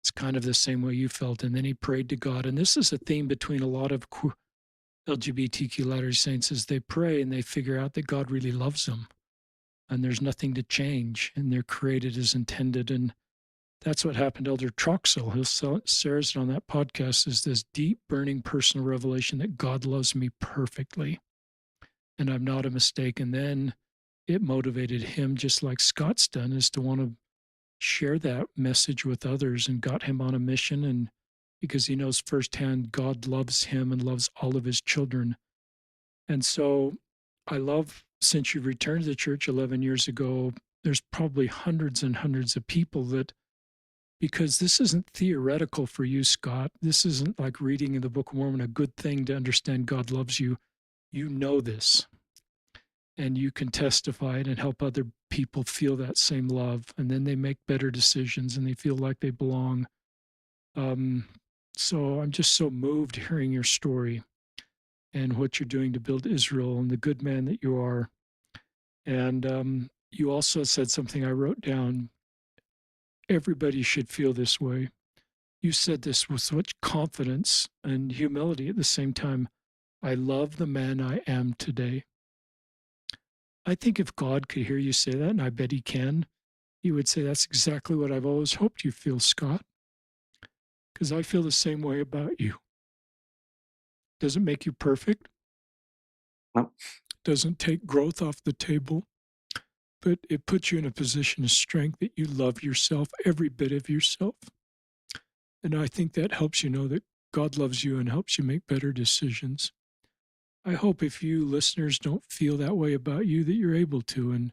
It's kind of the same way you felt. And then he prayed to God. And this is a theme between a lot of LGBTQ Latter-day Saints, as they pray and they figure out that God really loves them. And there's nothing to change. And they're created as intended. And that's what happened to Elder Troxel. He'll shares it on that podcast, is this deep, burning personal revelation that God loves me perfectly. And I'm not a mistake. And then it motivated him, just like Scott's done, is to want to share that message with others, and got him on a mission. And because he knows firsthand God loves him and loves all of his children. And so I love, since you've returned to the church 11 years ago, there's probably hundreds and hundreds of people that, because this isn't theoretical for you, Scott. This isn't like reading in the Book of Mormon, a good thing to understand God loves you. You know this, and you can testify it and help other people feel that same love, and then they make better decisions and they feel like they belong. So I'm just so moved hearing your story and what you're doing to build Israel and the good man that you are. And you also said something I wrote down. Everybody should feel this way. You said this with such confidence and humility at the same time. I love the man I am today. I think if God could hear you say that, and I bet he can, he would say, that's exactly what I've always hoped you feel, Scott. Because I feel the same way about you. Doesn't make you perfect. No. Doesn't take growth off the table. But it puts you in a position of strength that you love yourself, every bit of yourself. And I think that helps you know that God loves you and helps you make better decisions. I hope if you listeners don't feel that way about you, that you're able to. And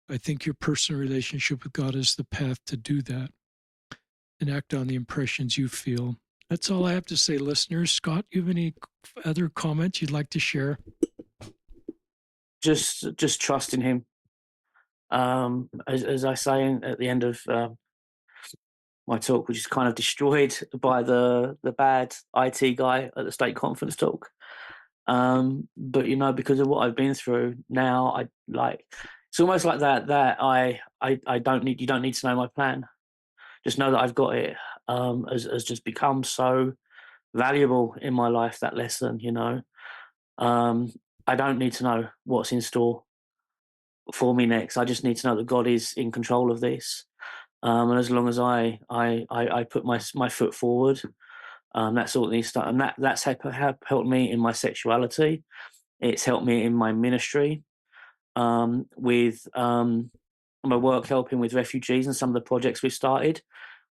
I think your personal relationship with God is the path to do that and act on the impressions you feel. That's all I have to say, listeners. Scott, you have any other comments you'd like to share? Just trust in him. As I say at the end of my talk, which is kind of destroyed by the bad IT guy at the state conference talk. But because of what I've been through now, it's almost like that I don't need, you don't need to know my plan. Just know that I've got it. Has just become so valuable in my life, that lesson. I don't need to know what's in store for me next. I just need to know that God is in control of this. And as long as I put my foot forward, that's all it needs to. And that's helped me in my sexuality. It's helped me in my ministry, with my work helping with refugees and some of the projects we've started.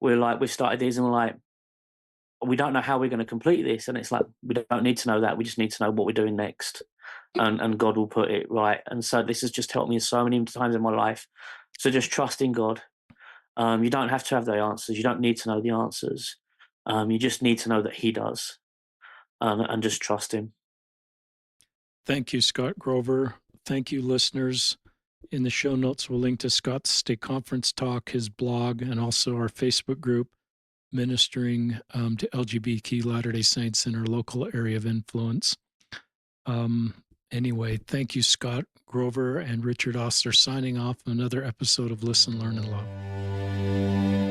We've started these and we're like, we don't know how we're going to complete this. And it's like, we don't need to know that. We just need to know what we're doing next. And God will put it right. And so this has just helped me so many times in my life. So just trust in God. You don't have to have the answers. You don't need to know the answers. You just need to know that he does, and just trust him. Thank you, Scott Grover. Thank you, listeners. In the show notes, we'll link to Scott's State Conference talk, his blog, and also our Facebook group, ministering to LGBT Latter-day Saints in our local area of influence. Anyway, thank you, Scott Grover and Richard Ostler, signing off on another episode of Listen, Learn, and Love.